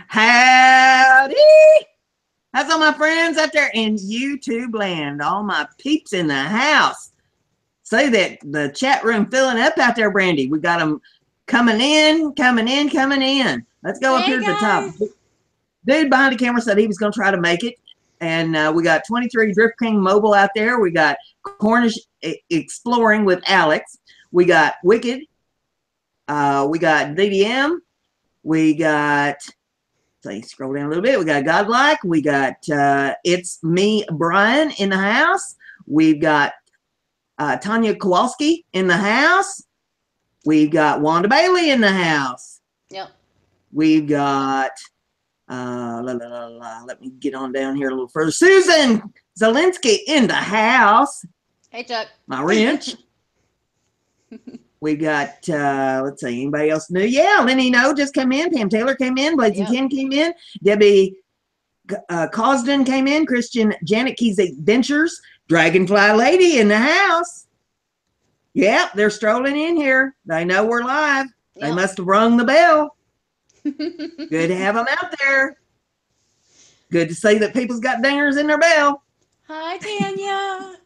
Howdy! How's all my friends out there in YouTube land? All my peeps in the house. Say that the chat room filling up out there, Brandy. We got them coming in. Let's go up here to the top. Dude behind the camera said he was going to try to make it. And we got 23 Drift King Mobile out there. We got Cornish Exploring with Alex. We got Wicked. We got DDM. We got, scroll down a little bit. We got Godlike. We got It's Me, Brian in the house. We've got Tanya Kowalski in the house. We've got Wanda Bailey in the house. Yep. We've got, let me get on down here a little further. Susan Zelinsky in the house. Hey, Chuck. My wrench. We got, let's see, anybody else new? Yeah, Lenny No just came in. Pam Taylor came in. Blazing Ken came in. Debbie Cosden came in. Christian Janet Keys Adventures. Dragonfly Lady in the house. Yep, they're strolling in here. They know we're live. Yep. They must have rung the bell. Good to have them out there. Good to see that people's got dingers in their bell. Hi, Tanya.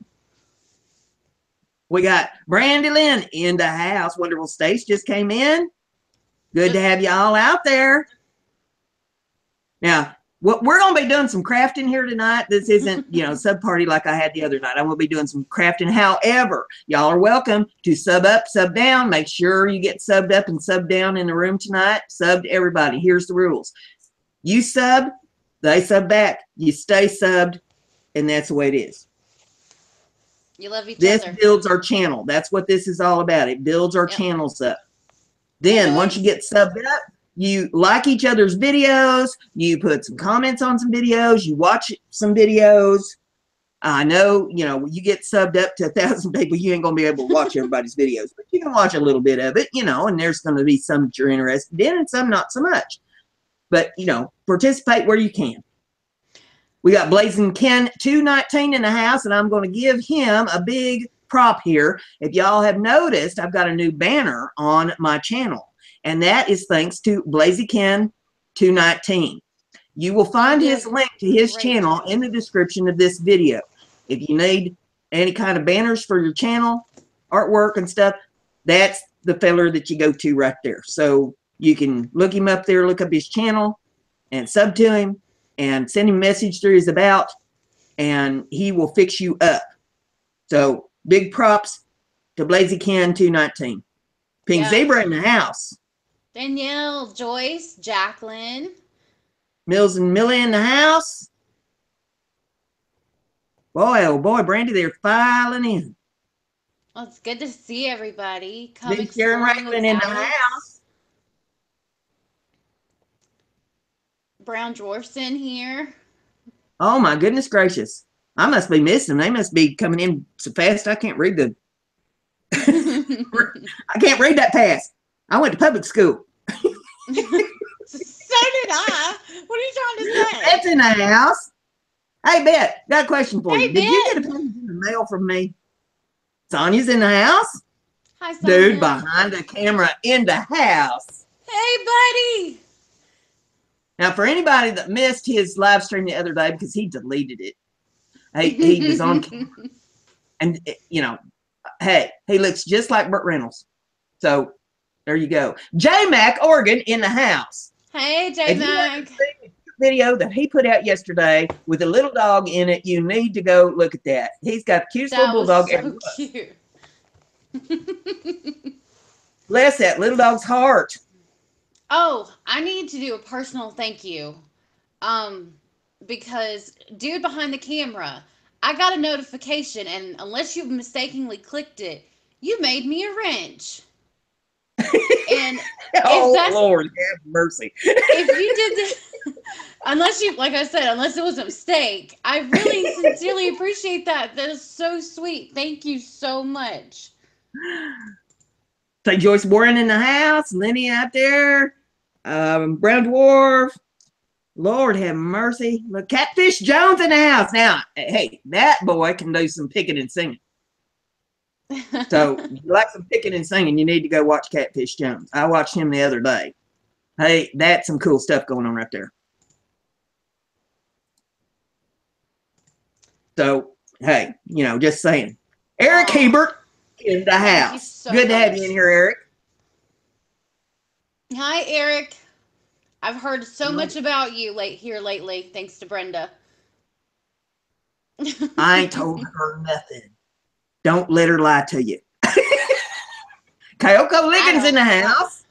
We got Brandy Lynn in the house. Wonderful Stace just came in. Good to have you all out there. Now, we're going to be doing some crafting here tonight. This isn't, sub party like I had the other night. I'm going to be doing some crafting. However, y'all are welcome to sub up, sub down. Make sure you get subbed up and subbed down in the room tonight. Sub to everybody. Here's the rules. You sub, they sub back. You stay subbed, and that's the way it is. You love each other. This builds our channel. That's what this is all about. It builds our channels up. Then once you get subbed up, you like each other's videos. You put some comments on some videos. You watch some videos. I know, you get subbed up to 1,000 people. You ain't going to be able to watch everybody's videos, but you can watch a little bit of it, and there's going to be some that you're interested in and some not so much. But, participate where you can. We got Blazing Ken 219 in the house, and I'm going to give him a big prop here. If y'all have noticed, I've got a new banner on my channel, and that is thanks to Blazing Ken 219. You will find his link to his channel in the description of this video. If you need any kind of banners for your channel, artwork and stuff, that's the feller that you go to right there. So you can look him up there, look up his channel, and sub to him. And send him a message through his about, and he will fix you up. So big props to Blazy Ken 219. Pink Zebra in the house. Danielle, Joyce, Jacqueline. Mills and Millie in the house. Boy, oh boy, Brandy, they're filing in. Well, it's good to see everybody. Big Sharon Ragland in the house. Brown Dwarfs in here. Oh my goodness gracious. I must be missing. They must be coming in so fast I can't read the I can't read that fast. I went to public school. So did I. What are you trying to say? That's in the house. Hey Beth, got a question for you. Did you get a package in the mail from me? Sonia's in the house. Hi, Sonia. Dude behind the camera in the house. Hey buddy. Now, for anybody that missed his live stream the other day because he deleted it, he was on camera. And, hey, he looks just like Burt Reynolds. So, there you go. J-Mac Oregon in the house. Hey, J-Mac. Video that he put out yesterday with a little dog in it. You need to go look at that. He's got the cutest little bulldog ever. Cute. Bless that little dog's heart. Oh, I need to do a personal thank you. Because dude behind the camera, I got a notification, and unless you've mistakenly clicked it, you made me a wrench. And oh Lord, have mercy. If you did that, unless it was a mistake, I really sincerely appreciate that. That is so sweet. Thank you so much. Say Joyce Warren in the house, Lenny out there. Brown Dwarf, Lord have mercy. Look, Catfish Jones in the house. Now, hey, that boy can do some picking and singing. So, if you like some picking and singing, you need to go watch Catfish Jones. I watched him the other day. Hey, that's some cool stuff going on right there. So, hey, you know, just saying. Eric Hebert in the Thank you house. so Good to have much. you in here, Eric. Hi, Eric. I've heard so much about you here lately, thanks to Brenda. I ain't told her nothing. Don't let her lie to you. Kyoko Liggins in the house.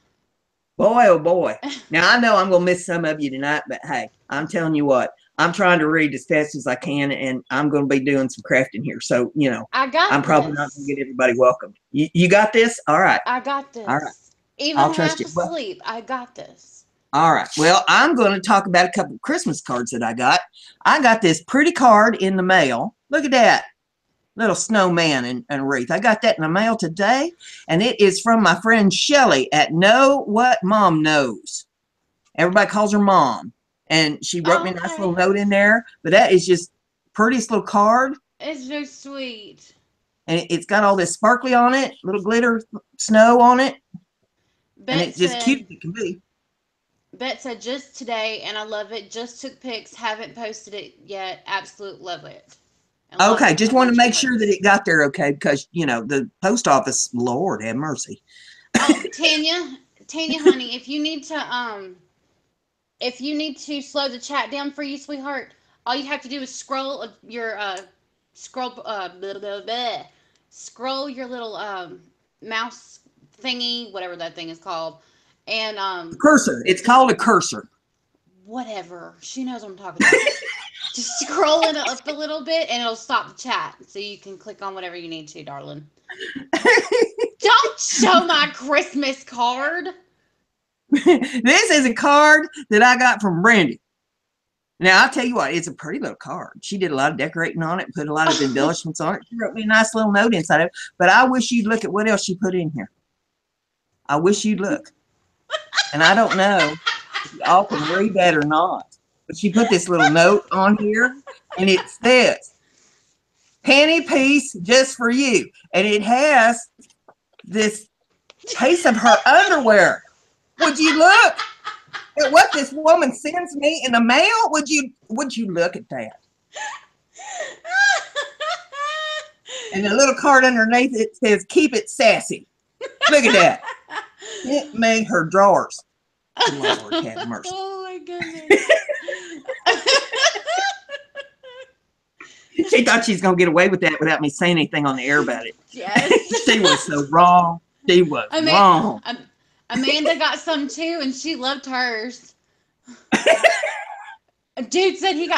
Boy, oh boy. Now, I know I'm going to miss some of you tonight, but hey, I'm telling you what, I'm trying to read as fast as I can, and I'm going to be doing some crafting here. So, you know, I'm probably not going to get everybody welcome. You got this? All right. I got this. All right. Even I'll trust half you. asleep, I got this. All right. Well, I'm going to talk about a couple of Christmas cards that I got. I got this pretty card in the mail. Look at that. Little snowman and wreath. I got that in the mail today, and it is from my friend Shelly at Know What Mom Knows. Everybody calls her Mom, and she wrote me a nice little note in there. But that is just prettiest little card. It's so sweet, and it's got all this sparkly on it, little glitter snow on it, and it's just cute as it can be. Bet said just today, and I love it. Just took pics, haven't posted it yet. Absolute love it. Okay, just want to make sure that it got there okay, because, you know, the post office, Lord have mercy. Oh, Tanya, honey, if you need to slow the chat down for you, sweetheart, all you have to do is scroll your scroll your little mouse thingy, whatever that thing is called, and cursor. It's called a cursor. Whatever. She knows what I'm talking about. Just scroll it up a little bit and it'll stop the chat. So you can click on whatever you need to, darling. Don't show my Christmas card. This is a card that I got from Brandy. Now, I'll tell you what, it's a pretty little card. She did a lot of decorating on it, put a lot of embellishments on it. She wrote me a nice little note inside of it. But I wish you'd look at what else she put in here. I wish you'd look. And I don't know if y'all can read that or not. But she put this little note on here, and it says, "Penny piece just for you." And it has this piece of her underwear. Would you look at what this woman sends me in the mail? Would you look at that? And the little card underneath it says, "Keep it sassy." Look at that. It made her drawers. Lord have mercy. Oh my goodness. She thought she's going to get away with that without me saying anything on the air about it. Yes. She was so wrong. She was wrong. Amanda got some too, and she loved hers. A dude said he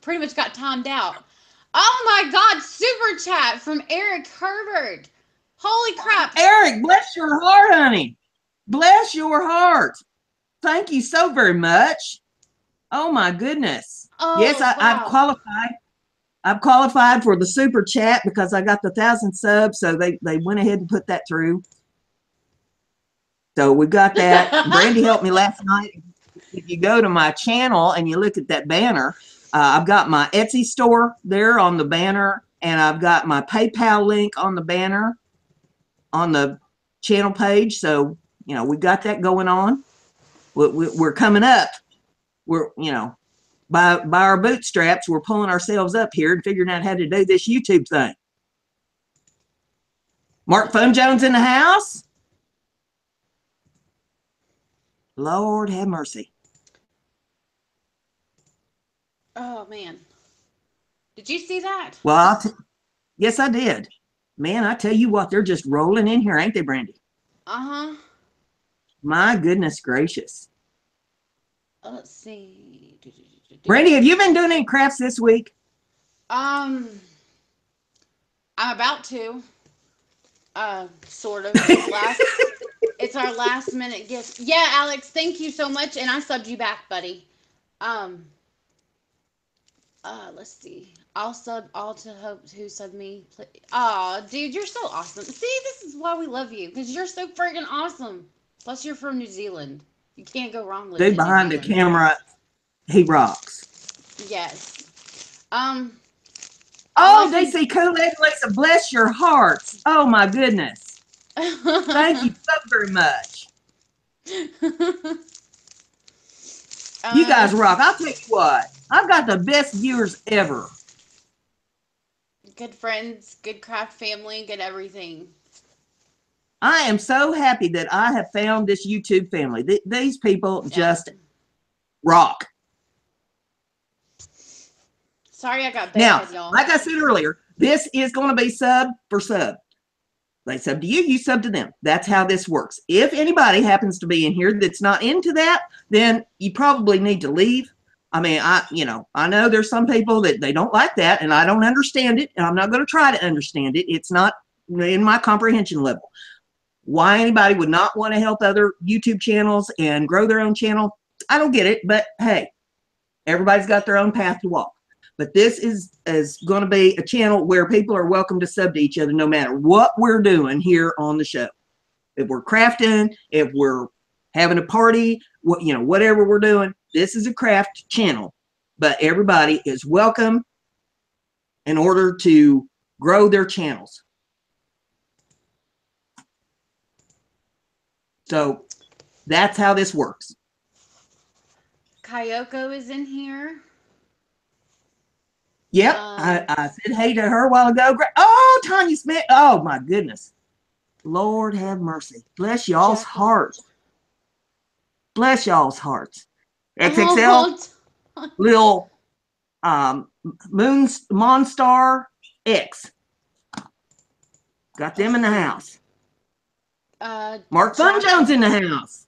pretty much got timed out. Oh my God, super chat from Eric Herbert. Holy crap. Eric, bless your heart, honey. Bless your heart. Thank you so very much. Oh my goodness. Oh, yes, wow. I've qualified. I've qualified for the super chat because I got the 1,000 subs, so they went ahead and put that through. So we got that. Brandy helped me last night. If you go to my channel and you look at that banner, I've got my Etsy store there on the banner, and I've got my PayPal link on the banner on the channel page. So, you know, we got that going on. We're coming up. We're, you know, by our bootstraps, we're pulling ourselves up here and figuring out how to do this YouTube thing. Mark Fun Jones in the house. Lord have mercy. Oh man, did you see that? Well, yes, I did. Man, I tell you what, they're just rolling in here, ain't they, Brandy? Uh-huh. My goodness gracious. Let's see. Brandy, have you been doing any crafts this week? I'm about to. Sort of. It's our last minute gift. Yeah, Alex, thank you so much, and I subbed you back, buddy. Let's see. I'll sub all to hope who subbed me. Aw, dude, you're so awesome. See, this is why we love you, because you're so freaking awesome. Plus, you're from New Zealand. You can't go wrong with it. Dude behind the camera, he rocks. Yes. Oh, DC Kool-Aid, Lisa, bless your hearts. Oh my goodness. Thank you so very much. You guys rock. I'll tell you what. I've got the best viewers ever. Good friends, good craft family, good everything. I am so happy that I have found this YouTube family. These people just rock. Sorry I got Now, bad, y'all. like I said earlier, this is going to be sub for sub. They sub to you, you sub to them. That's how this works. If anybody happens to be in here that's not into that, then you probably need to leave. I mean, I know there's some people that they don't like that, and I don't understand it, and I'm not going to try to understand it. It's not in my comprehension level. Why anybody would not want to help other YouTube channels and grow their own channel, I don't get it, but hey, everybody's got their own path to walk. But this is going to be a channel where people are welcome to sub to each other no matter what we're doing here on the show. If we're crafting, if we're having a party, whatever we're doing, this is a craft channel. But everybody is welcome in order to grow their channels. So that's how this works. Kyoko is in here. Yep, I said hey to her a while ago. Oh, Tanya Smith. Oh, my goodness. Lord have mercy. Bless y'all's hearts. Bless y'all's hearts. XXL, little Monstar X. Got them in the house. Mark Fun Jones in the house.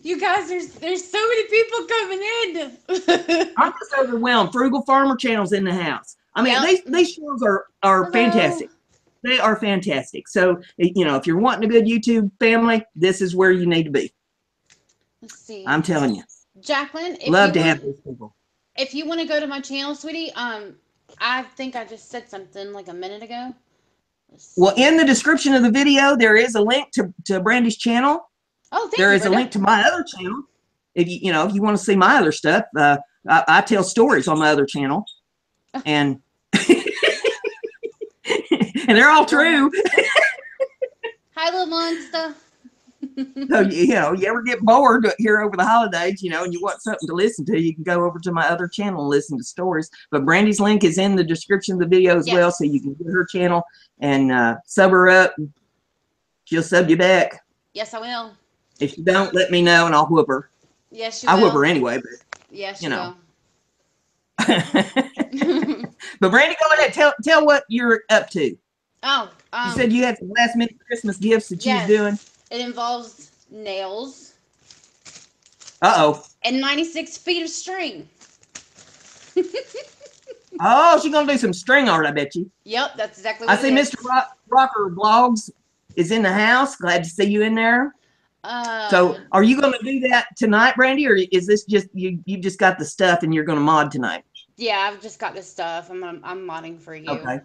You guys, there's so many people coming in. I'm just overwhelmed. Frugal Farmer Channel's in the house. I mean, these shows are fantastic. They are fantastic. So, if you're wanting a good YouTube family, this is where you need to be. Let's see. I'm telling you. Jacqueline, love to have these people. If you want to go to my channel, sweetie, I think I just said something like a minute ago. Well, in the description of the video, there is a link to Brandy's channel. Oh, thank you. There is a link to my other channel. If you want to see my other stuff, I tell stories on my other channel, and and they're all true. Hi, little monster. So you ever get bored here over the holidays, and you want something to listen to, you can go over to my other channel and listen to stories. But Brandy's link is in the description of the video as well, so you can get her channel and sub her up. She'll sub you back. Yes, I will. If you don't, let me know and I'll whoop her. Yes, you will. I'll whoop her anyway, but yes, you will. But Brandy, go ahead. Tell what you're up to. Oh, you said you had some last minute Christmas gifts that you was doing. It involves nails. Uh-oh. And 96 feet of string. Oh, she's gonna do some string art, I bet you. Yep, that's exactly what I see Mr. Rocker Blogs is in the house. Glad to see you in there. So are you going to do that tonight, Brandy, or is this just you just got the stuff and you're going to mod tonight? Yeah, I've just got the stuff. I'm modding for you. Okay.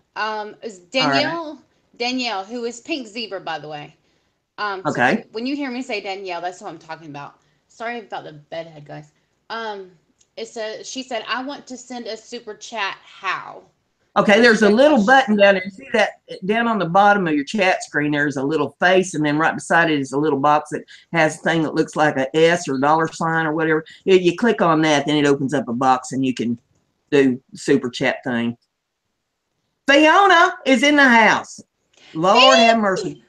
Is Danielle, who is Pink Zebra, by the way. Okay. So when you hear me say Danielle, that's what I'm talking about. Sorry about the bedhead, guys. She said, I want to send a super chat. How? Okay, there's a little button down there. You see that down on the bottom of your chat screen, there's a little face, and then right beside it is a little box that has a thing that looks like a S or $sign or whatever. You click on that, then it opens up a box and you can do super chat thing. Fiona is in the house. Lord have mercy.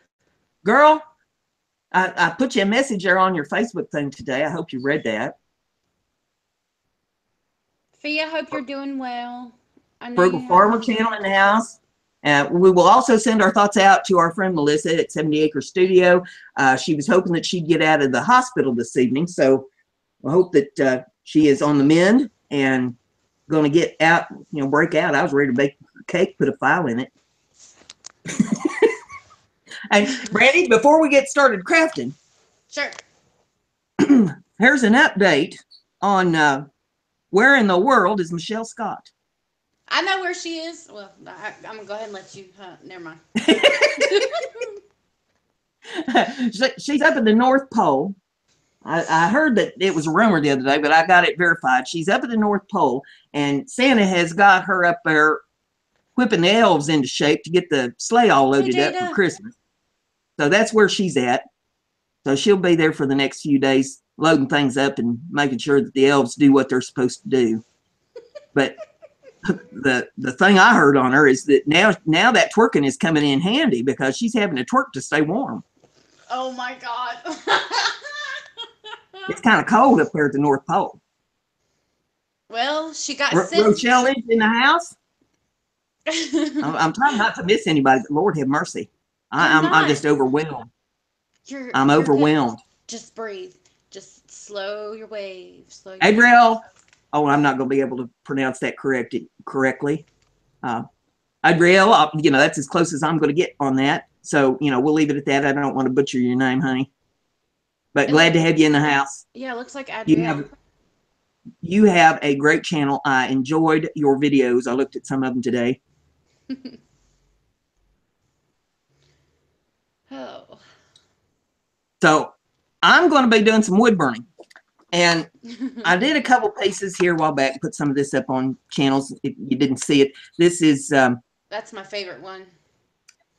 Girl, I put you a message there on your Facebook thing today. I hope you read that. Fia, I hope you're doing well. Frugal Farmer channel in the house. We will also send our thoughts out to our friend Melissa at 70 Acre Studio. She was hoping that she'd get out of the hospital this evening, so I hope that she is on the mend and going to get out, break out. I was ready to bake a cake, put a file in it. And Brandy, before we get started crafting, sure. Here's an update on where in the world is Michelle Scott? I know where she is. Well, I'm going to go ahead and let you. Never mind. She's up at the North Pole. I heard that it was a rumor the other day, but I got it verified. She's up at the North Pole, and Santa has got her up there whipping the elves into shape to get the sleigh all loaded up for Christmas. So that's where she's at. So she'll be there for the next few days loading things up and making sure that the elves do what they're supposed to do. But the thing I heard on her is that now that twerking is coming in handy because she's having to twerk to stay warm. Oh my God. It's kind of cold up there at the North Pole. Well, she got sent. Rochelle is in the house. I'm trying not to miss anybody, but Lord have mercy. I'm just overwhelmed. I'm overwhelmed. Good. Just breathe. Just slow your waves. Adriel. Oh, I'm not going to be able to pronounce that correctly. Adriel, you know, that's as close as I'm going to get on that. So, you know, we'll leave it at that. I don't want to butcher your name, honey. But glad to have you in the house. Yeah, it looks like Adriel. You have a great channel. I enjoyed your videos. I looked at some of them today. Oh. So I'm going to be doing some wood burning. And I did a couple pieces here a while back, put some of this up on channels if you didn't see it. This is that's my favorite one.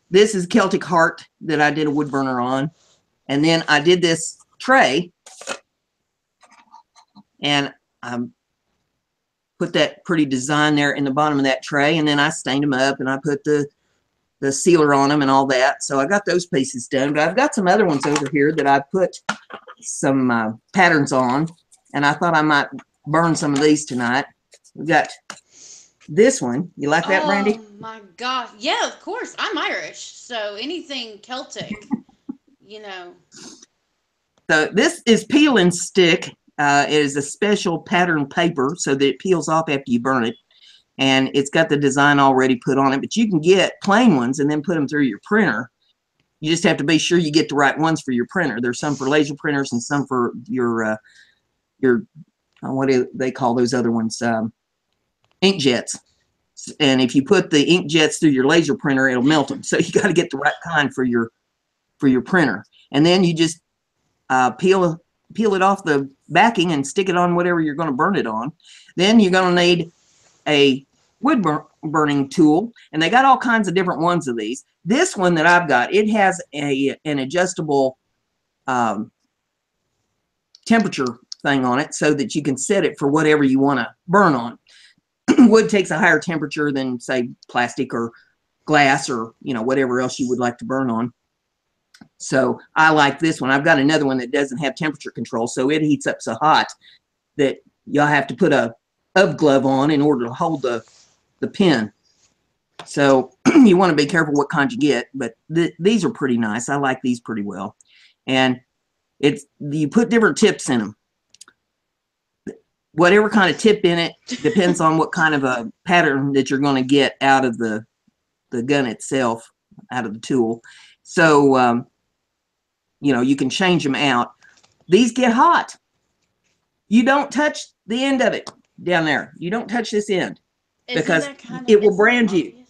This is Celtic Heart that I did a wood burner on. And then I did this tray and put that pretty design there in the bottom of that tray, and then I stained them up and I put the sealer on them and all that. So I got those pieces done, but I've got some other ones over here that I put some patterns on, and I thought I might burn some of these tonight. We got this one. You like that, Brandy? Oh my God. Yeah, of course. I'm Irish, so anything Celtic, you know. So this is peel and stick. It is a special pattern paper so that it peels off after you burn it. And it's got the design already put on it, but you can get plain ones and then put them through your printer. You just have to be sure you get the right ones for your printer. There's some for laser printers and some for your what do they call those other ones? Ink jets. And if you put the ink jets through your laser printer, it'll melt them. So you got to get the right kind for your printer. And then you just peel it off the backing and stick it on whatever you're going to burn it on. Then you're going to need a wood burning tool, and they got all kinds of different ones of these. This one that I've got, it has an adjustable temperature thing on it so that you can set it for whatever you want to burn on. Wood takes a higher temperature than, say, plastic or glass or, you know, whatever else you would like to burn on. So I like this one. I've got another one that doesn't have temperature control, so it heats up so hot that you'll have to put a glove on in order to hold the pin. So you want to be careful what kind you get, but these are pretty nice. I like these pretty well. And you put different tips in them. Whatever kind of tip in it depends on what kind of a pattern that you're going to get out of the gun itself, out of the tool. So, you know, you can change them out. These get hot. You don't touch the end of it down there. You don't touch this end because it will brand you.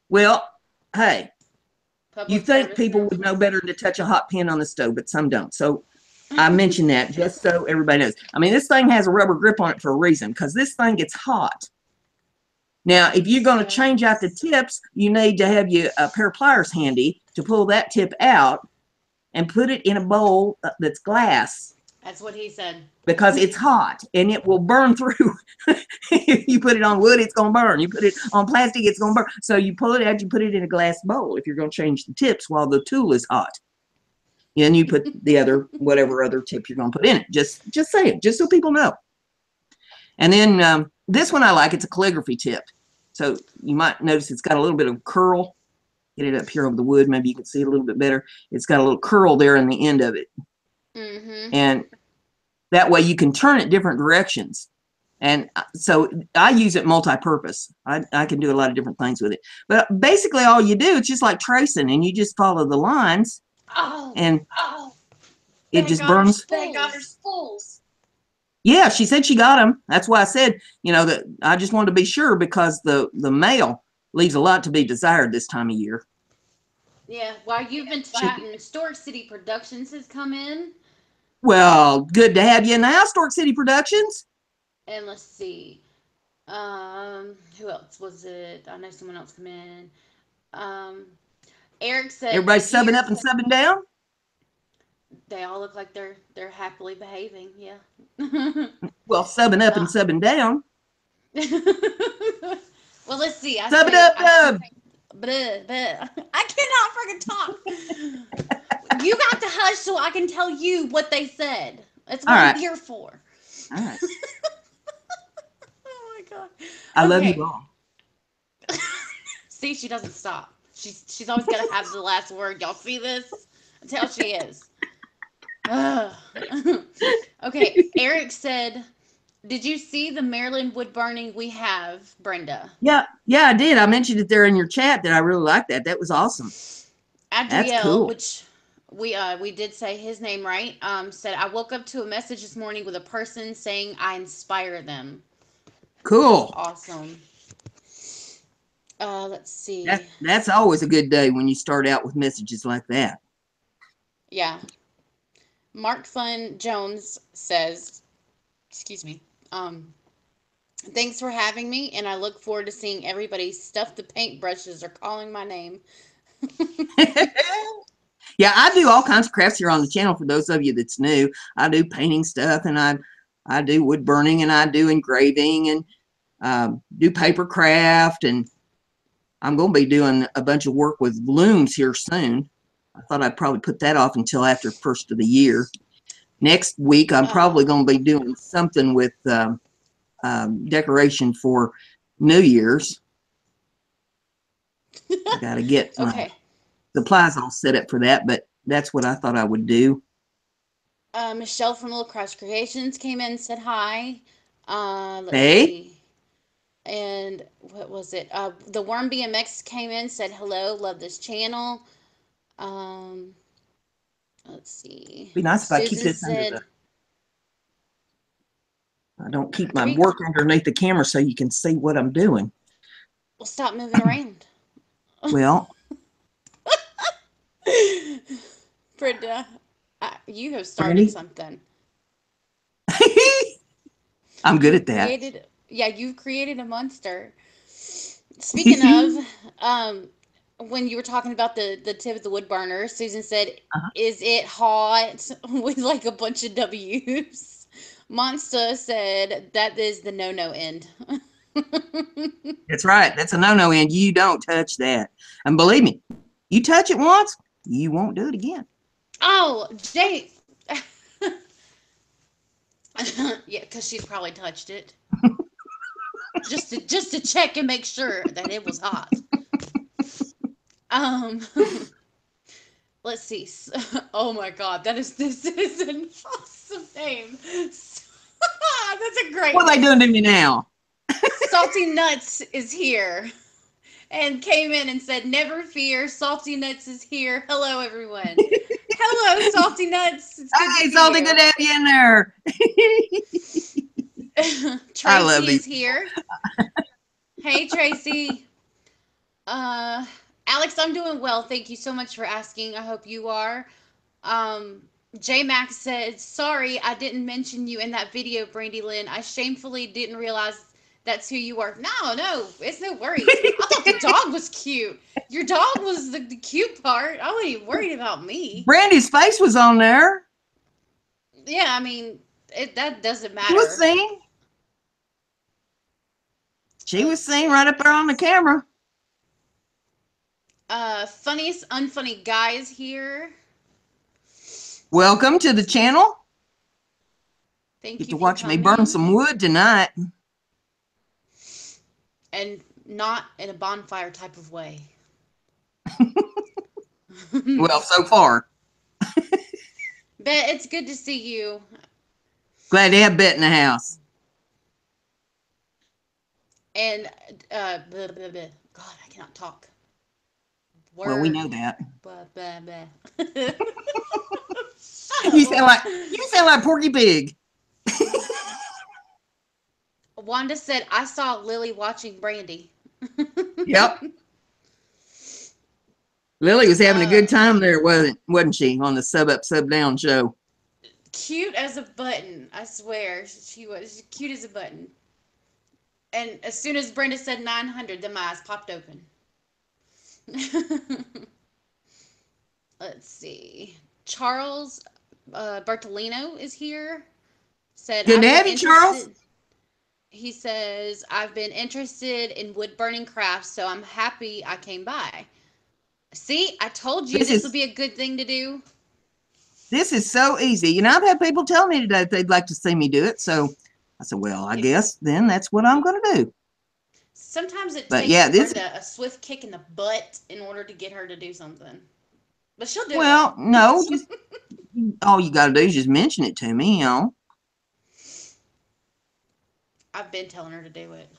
Well, hey, you think people would know better to touch a hot pin on the stove, but some don't. So I mentioned that just so everybody knows. I mean, this thing has a rubber grip on it for a reason because this thing gets hot. Now, if you're going to change out the tips, you need to have a pair of pliers handy to pull that tip out and put it in a bowl that's glass. That's what he said. Because it's hot and it will burn through. If you put it on wood, it's going to burn. You put it on plastic, it's going to burn. So you pull it out, you put it in a glass bowl if you're going to change the tips while the tool is hot. And you put the whatever other tip you're going to put in it. Just say it, just so people know. And then this one I like, it's a calligraphy tip. So you might notice it's got a little bit of curl. Get it up here over the wood. Maybe you can see it a little bit better. It's got a little curl there in the end of it. Mm-hmm. And that way you can turn it different directions. And so I use it multi-purpose. I can do a lot of different things with it. But basically all you do, it's just like tracing, and you just follow the lines. And it just burns. They got her spools. Yeah, she said she got them. That's why I said, you know, that I just wanted to be sure because the mail leaves a lot to be desired this time of year. Yeah, while you've been chatting, Stork City Productions has come in. Well, good to have you in the house, Stork City Productions. And let's see. Who else was it? I know someone else come in. Eric said... Everybody's subbing up and subbing down? They all look like they're happily behaving. Yeah. Well, subbing up and uh, subbing down. well, let's see. Sub it up, I say, dub. bleh, bleh. I cannot freaking talk. You got to hush so I can tell you what they said. That's All what I'm right. here for. All right. Oh my god. I love you Okay. all. See, she doesn't stop. She's always got to have the last word. Y'all see this? That's how she is. Okay. Eric said, "Did you see the Maryland wood burning we have, Brenda?" Yeah, yeah, I did. I mentioned it there in your chat that I really liked that. That was awesome. That's Adriel, cool. which we did say his name right, said, "I woke up to a message this morning with a person saying I inspire them." That's Cool. awesome. Let's That see. that's always a good day when you start out with messages like that. Yeah. Mark Fun Jones says, excuse me, thanks for having me, and I look forward to seeing everybody stuff the paintbrushes or calling my name. Yeah, I do all kinds of crafts here on the channel for those of you that's new. I do painting stuff and I do wood burning and I do engraving and do paper craft, and I'm going to be doing a bunch of work with looms here soon. I thought I'd probably put that off until after first of the year. Next week, I'm Uh, probably going to be doing something with decoration for New Year's. I got to get my okay. supplies all set up for that, but that's what I thought I would do. Michelle from Little Crash Creations came in and said hi. Let's Hey, see. And what was it? The Worm BMX came in, said hello, love this channel. Um, let's see. be nice if I keep Susan this under the, said, I don't keep my three, work underneath the camera so you can see what I'm doing. we'll stop moving around. Well, Brenda, you have started Brandy, something. I'm good You've at that. created, yeah, you've created a monster. Speaking of, when you were talking about the tip of the wood burner, Susan said, "Is it hot?" with like a bunch of W's. Monster said that is the no end. That's right. That's a no-no, and you don't touch that. And believe me, you touch it once, you won't do it again. Oh, Jay. Yeah, because she's probably touched it just to check and make sure that it was hot. Um, let's see. Oh my God, this is an awesome name. That's a great What are they name. doing to me now? Salty Nuts is here and came in and said, "Never fear, Salty Nuts is here. Hello, everyone. Hello, Salty Nuts. It's good to Hey, see Salty, good you." to have you in there. I love Tracy these. is here. Hey, Tracy. Uh, Alex, I'm doing well. Thank you so much for asking. I hope you are. Um, J Max said, "Sorry, I didn't mention you in that video, Brandy Lynn. I shamefully didn't realize that's who you are." No, it's no worries. I thought the dog was cute. Your dog was the cute part. I wasn't even worried about me. Brandy's face was on there. Yeah, I mean, that doesn't She was matter. seen. She was Let's seen right see. up there on the camera. Funniest unfunny guy is here. Welcome to the Let's channel. thank Get you to for watch me burn coming. some wood tonight. And not in a bonfire type of way. Well, so far. Bet it's good to see you. Glad to have Bet in the house. And blah, blah, blah. God, I cannot talk. Well, we Word. know that. Blah, blah, blah. You Oh, sound like Porky Pig. Wanda said, "I saw Lily watching Brandy." Yep. Lily was having a uh, good time there, wasn't she, on the Sub Up, Sub Down show? Cute as a button. I swear, she was cute as a button. And as soon as Brenda said 900, then my eyes popped open. Let's see. Charles Bertolino is here. Said, Good to I've been have you, Charles. interested. He says, I've been interested in wood burning crafts, so I'm happy I came by. See, I told you This this would is be a good thing to do. this is so easy. You know, I've had people tell me today that they'd like to see me do it. So I said, well, I If guess then that's what I'm going to do. Sometimes it But takes yeah, Brenda a swift kick in the butt in order to get her to do something. But she'll do it. well, no, just all you got to do is just mention it to me, you know. I've been telling her to do it.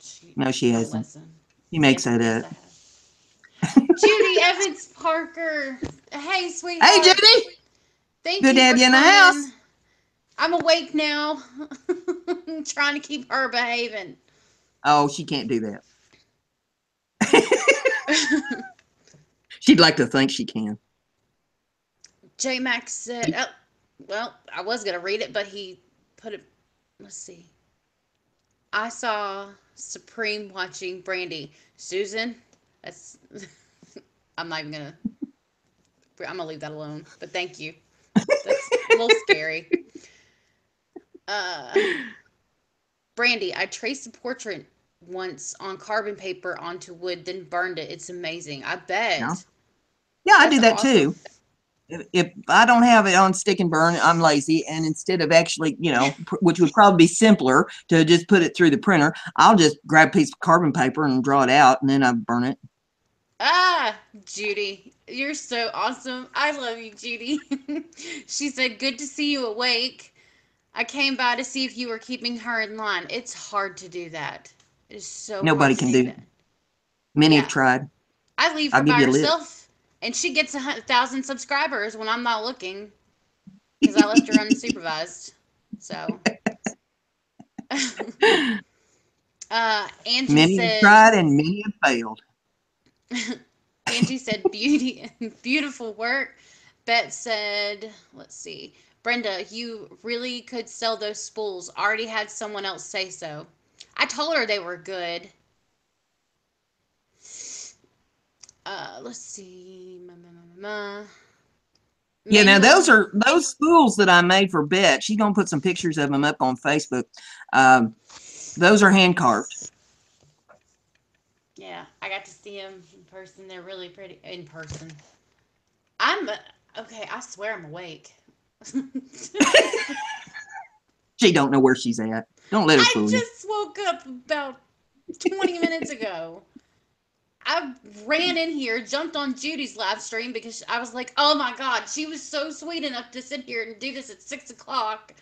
She No, she won't hasn't. listen. He makes Yes, that yes, up. I have. Judy Evans Parker. Hey, Hey, sweetheart. Judy. Thank Good to you have for you in the coming. house. I'm awake now. Trying to keep her behaving. Oh, she can't do that. She'd like to think she can. J Max said, oh, well, I was going to read it, but he put it, let's see. I saw Supreme watching Brandy. Susan, that's, I'm not even going to, I'm going to leave that alone, but thank you. That's a little scary. Uh, Brandy, I traced a portrait once on carbon paper onto wood, then burned it. It's amazing. I Yeah. bet. Yeah, I That's do that awesome. too. If I don't have it on stick and burn, I'm lazy. And instead of actually, you know, which would probably be simpler to just put it through the printer, I'll just grab a piece of carbon paper and draw it out and then I burn it. Ah, Judy, you're so awesome. I love you, Judy. She said, good to see you awake. I came by to see if you were keeping her in line. It's hard to do that. It is so hard Nobody to can do do. that. Many have Yeah. tried. I leave I'll her give by you a list. herself, and she gets 1,000 subscribers when I'm not looking because I left her unsupervised. So, Angie Many have said, tried and many have failed. Angie said, beauty, beautiful work. Bet said, let's see, Brenda, you really could sell those spools. Already had someone else say so. I told her they were good. Let's see. Yeah, now Manual. those spools that I made for Bet. She's gonna put some pictures of them up on Facebook. Those are hand carved. Yeah, I got to see them in person. They're really pretty in person. I'm okay. I swear I'm awake. She don't know where she's at. Don't let her I fool you. just woke up about 20 minutes ago. I ran in here, jumped on Judy's live stream because I was like, oh my God, she was so sweet enough to sit here and do this at 6 o'clock.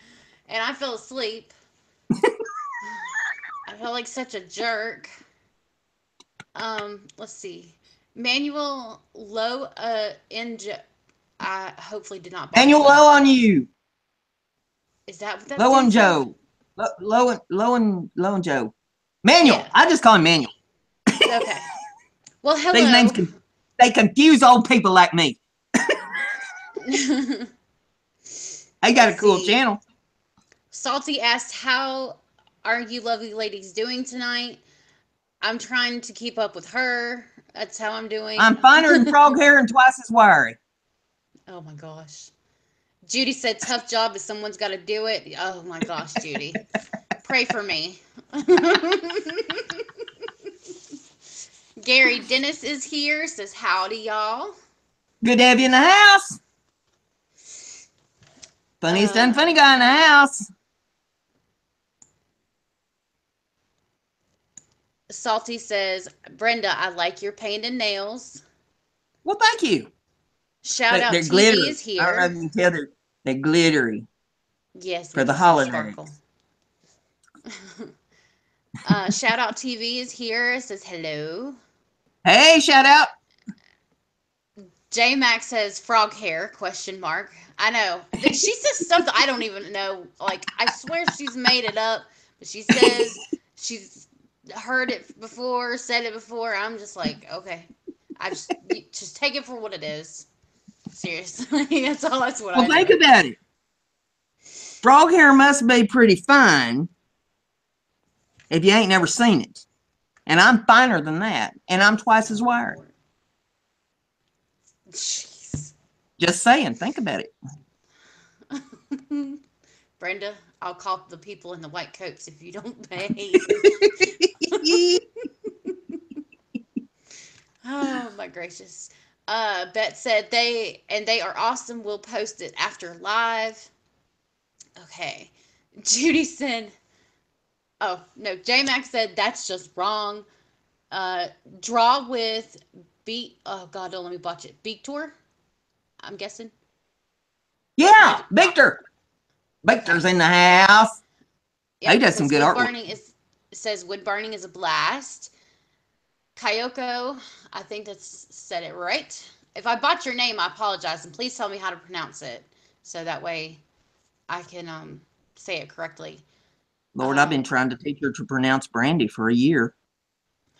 And I fell asleep. I felt like such a jerk. Let's see. Manual low I hopefully did not botch Manual that. low on you. Is that what that Low on stands for? Joe. Low on Joe. Manual. Yeah. I just call him Manual. Okay. Well, These names hello. they confuse old people like me. I got a Let's cool see. channel. Salty asked, how are you lovely ladies doing tonight? I'm trying to keep up with her. That's how I'm I'm doing. finer than frog hair and twice as wiry. Oh my gosh. Judy said, tough job, but someone's got to do it. Oh my gosh, Judy. Pray for me. Gary Dennis is here, says, howdy, y'all. Good to have you in the house. Funniest unfunny guy in the house. Salty says, Brenda, I like your painted nails. Well, thank you. Shout out They're TV glittery. is I don't know here. if you can tell they're glittery Yes, for make the you see holidays. sparkle. Shout out TV is here. It says hello. Hey, shout out. J Max says frog hair question mark. I know. She says stuff that I don't even know. Like I swear she's made it up, but she says she's heard it before, said it before. I'm just like, okay. I just take it for what it is. Seriously. That's what Well, I think know. about it. Frog hair must be pretty fine if you ain't never seen it. And I'm finer than that. And I'm twice as wiry. Jeez. Just saying. Think about it. Brenda, I'll call the people in the white coats if you don't pay. Oh my gracious. Bet said they are awesome. We'll post it after live. Okay. Judy said, oh no, J Mac said that's just wrong. Draw with beat. Oh God, don't let me botch it. Victor, I'm guessing. Yeah, Victor. Victor's in the house. Yep, he does some good wood artwork. burning says wood burning is a blast. Kayoko, I think that's said it right. If I botch your name, I apologize, and please tell me how to pronounce it, so that way I can say it correctly. Lord, I've been trying to teach her to pronounce Brandy for a year.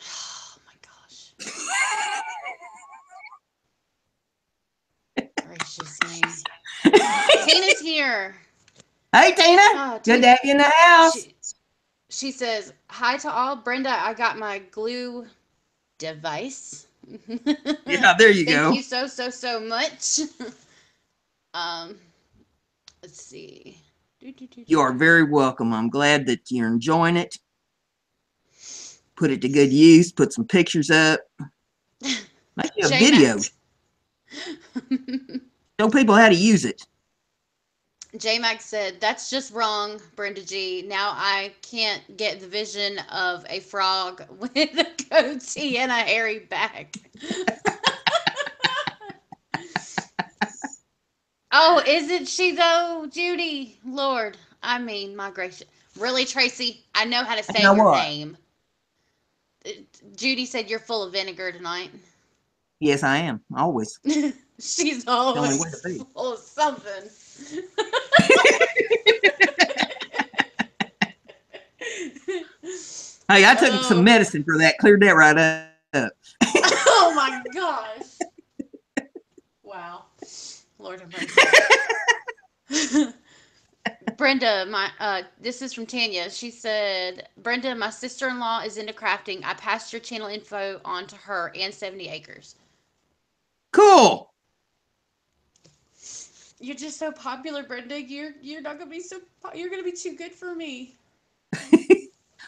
Oh my gosh. Gracious me. Tina's here. Hey, Tina. Good to have you in the house. She says, hi to all. Brenda, I got my glue device. Yeah, there you go. Thank you so much. Let's see. You are very welcome. I'm glad that you're enjoying it. Put it to good use. Put some pictures up. Make you a video. Show people how to use it. J-Mac said, that's just wrong, BrendaG. Now I can't get the vision of a frog with a goatee and a hairy back. Oh, isn't she though, Judy? Lord, I mean, my gracious. Really, Tracy? I know how to say your name. Judy said you're full of vinegar tonight. Yes, I am. Always. She's always full of something. Hey, I took some medicine for that. Cleared that right up. Oh my gosh. Wow. Lord have mercy. Brenda, this is from Tanya. She said, Brenda, my sister-in-law is into crafting. I passed your channel info on to her and 70 acres. Cool. You're just so popular, Brenda. You're not gonna be you're gonna be too good for me.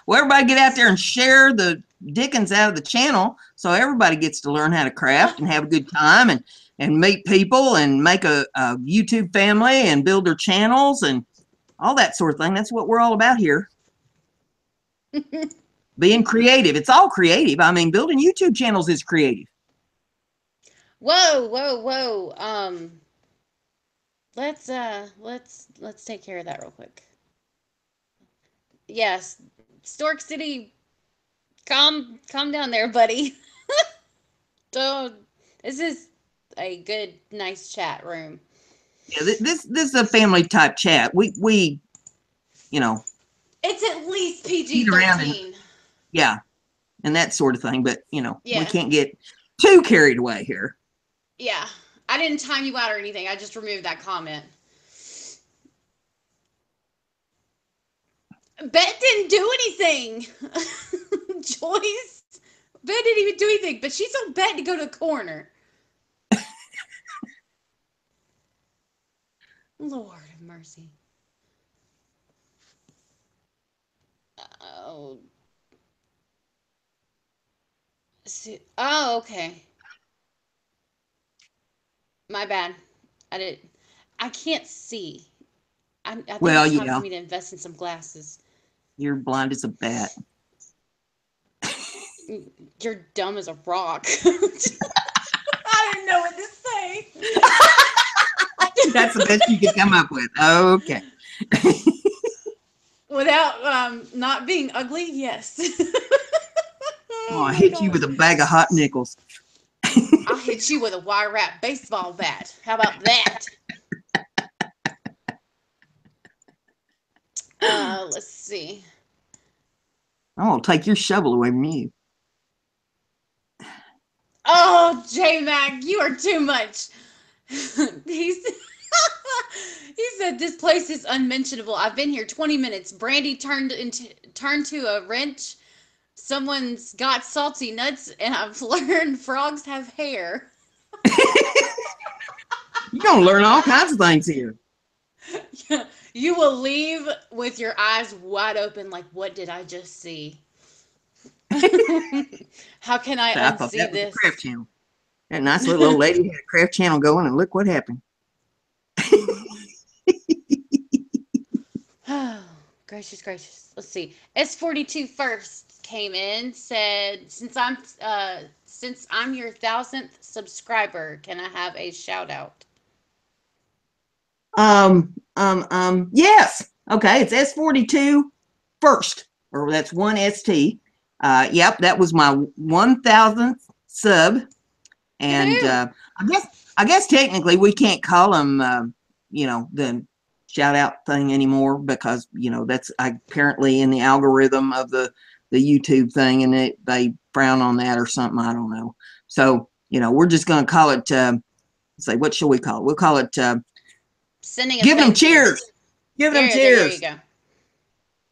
Well, everybody get out there and share the dickens out of the channel so everybody gets to learn how to craft and have a good time and meet people and make a YouTube family and build their channels and all that sort of thing. That's what we're all about here. Being creative. It's all creative. I mean, building YouTube channels is creative. Whoa. Let's take care of that real quick. Yes, Stork City, calm down there, buddy. Don't. This is a good, nice chat room. Yeah, this is a family type chat. We, you know, it's at least PG-13. Yeah, and that sort of thing. But you know, we can't get too carried away here. Yeah, I didn't time you out or anything. I just removed that comment. Bet didn't do anything. Joyce. Bet didn't even do anything, but she's on Bet to go to the corner. Lord have mercy. Oh. See. Oh, okay. My bad. I can't see. I think it's time for me to invest in some glasses. You're blind as a bat. You're dumb as a rock. I didn't know what to say. That's the best you could come up with. Okay. Without not being ugly, yes. I hit you with a bag of hot nickels. I'll hit you with a wire wrap baseball bat. How about that? Let's see. I'll take your shovel away from you. Oh, J-Mac, you are too much. He said this place is unmentionable. I've been here 20 minutes. Brandy turned to a wrench. Someone's got salty nuts, and I've learned frogs have hair. You're gonna learn all kinds of things here. You will leave with your eyes wide open, like, what did I just see? How can I So I thought unsee that was a craft this? channel. That nice little old lady had a craft channel going, and look what happened. Oh, gracious, gracious. Let's see. S42 first came in, said, since I'm your 1,000th subscriber, can I have a shout out? Yes. Okay, it's S42 first, or that's one ST. Yep, that was my 1,000th sub, and Woohoo! I guess technically we can't call them, the shout out thing anymore, because that's apparently in the algorithm of the YouTube thing, and they frown on that or something. I don't know. So we're just going to call it. Say, what shall we call it? We'll call it. Sending a Giving them thank you. cheers. Giving them There you cheers.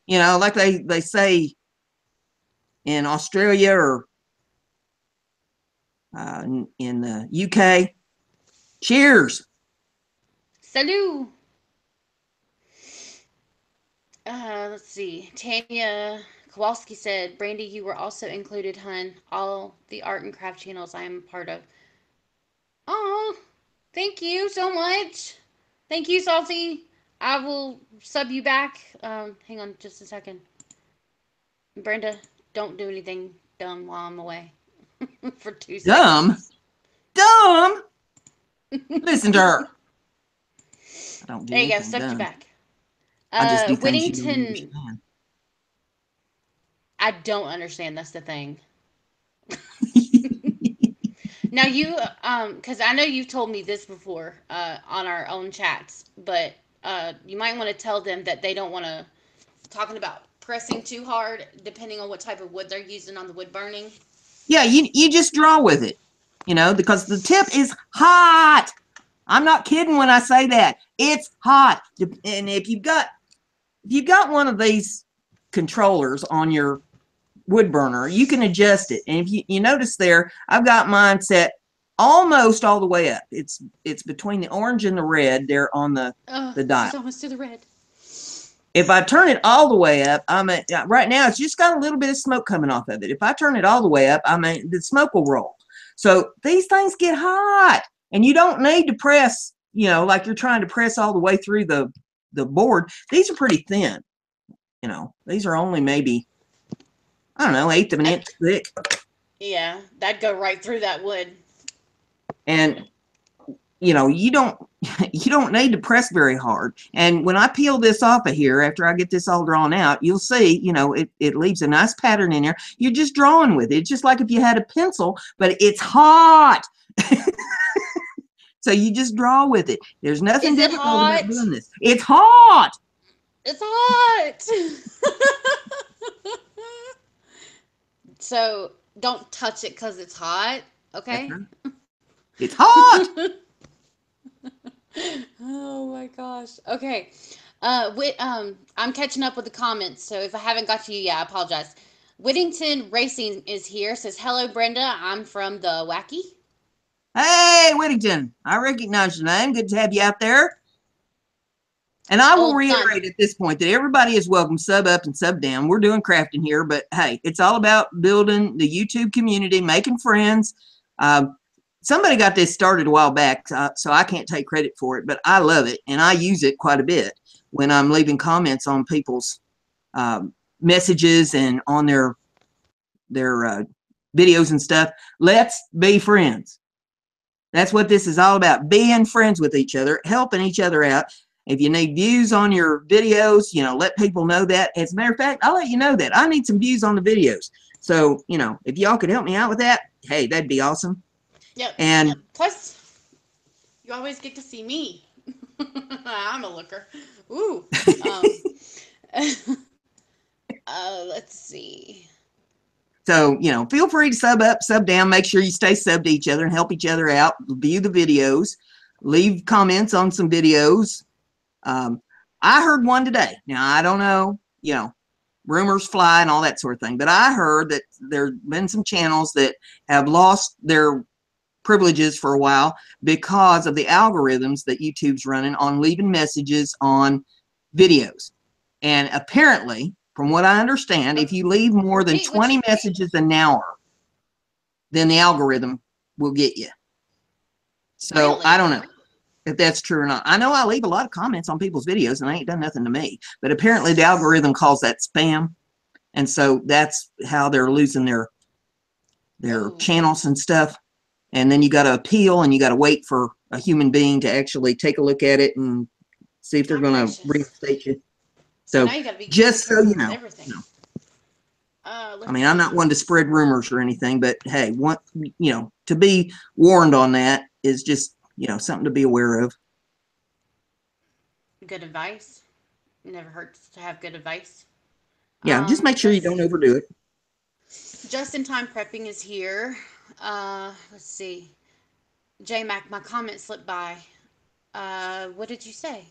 go. Like they say in Australia, or in the UK. Cheers. Salut. Let's see. Tanya Kowalski said, Brandy, you were also included, hun. All the art and craft channels I am a part of. Oh, thank you so much. Thank you, Salty. I will sub you back. Hang on just a second. Brenda, don't do anything dumb while I'm away for 2 seconds. Dumb. Listen to her. I don't do There you go. anything Subbed you dumb. back. I just do things you don't Whittington. understand. I don't understand. That's the thing. Now because I know you've told me this before on our own chats, but you might want to tell them that they don't want to talking about pressing too hard, depending on what type of wood they're using on the wood burning. Yeah, you just draw with it, because the tip is hot. I'm not kidding when I say that. It's hot. And if you've got one of these controllers on your wood burner, you can adjust it. And if you notice there, I've got mine set almost all the way up. It's between the orange and the red there on the dial. She's almost to the red. If I turn it all the way up, right now it's just got a little bit of smoke coming off of it. If I turn it all the way up, the smoke will roll. So these things get hot, and you don't need to press, like you're trying to press all the way through the board. These are pretty thin. These are only maybe, I don't know, 1/8 of an inch thick. Yeah, that'd go right through that wood. And you don't need to press very hard. And when I peel this off of here, after I get this all drawn out, you'll see, it leaves a nice pattern in there. You're just drawing with it. It's just like if you had a pencil, but it's hot. So you just draw with it. There's nothing difficult about doing this. It's hot. It's hot. So don't touch it because it's hot. Okay. It's hot. Oh my gosh. Okay. I'm catching up with the comments, so if I haven't got to you, I apologize. Whittington Racing is here. Says, hello, Brenda. I'm from the Wacky. Hey, Whittington. I recognize your name. Good to have you out there. And I will reiterate at this point that everybody is welcome, sub up and sub down. We're doing crafting here, but hey, it's all about building the YouTube community, making friends. Somebody got this started a while back, so I can't take credit for it, but I love it, and I use it quite a bit when I'm leaving comments on people's messages and on their videos and stuff. Let's be friends. That's what this is all about, being friends with each other, helping each other out. If you need views on your videos, let people know that. As a matter of fact, I'll let you know that. I need some views on the videos. So, if y'all could help me out with that, hey, that'd be awesome. Yep. And plus, you always get to see me. I'm a looker. Ooh. Let's see. So, feel free to sub up, sub down. Make sure you stay subbed to each other and help each other out. View the videos. Leave comments on some videos. I heard one today. Now, I don't know, rumors fly and all that sort of thing. But I heard that there have been some channels that have lost their privileges for a while because of the algorithms that YouTube's running on leaving messages on videos. And apparently, from what I understand, if you leave more than 20 messages an hour, then the algorithm will get you. So Really? I don't know if that's true or not. I know I leave a lot of comments on people's videos and they ain't done nothing to me, but apparently the algorithm calls that spam. And so that's how they're losing their channels and stuff. And then you got to appeal and you got to wait for a human being to actually take a look at it and see if they're going to reinstate you. So now you gotta be just so you know, everything. I mean, I'm not one to spread rumors or anything, but hey, to be warned on that is just, something to be aware of. Good advice. It never hurts to have good advice. Yeah, just make sure you don't overdo it. Just-in-time prepping is here. Let's see. J-Mac, my comment slipped by. What did you say?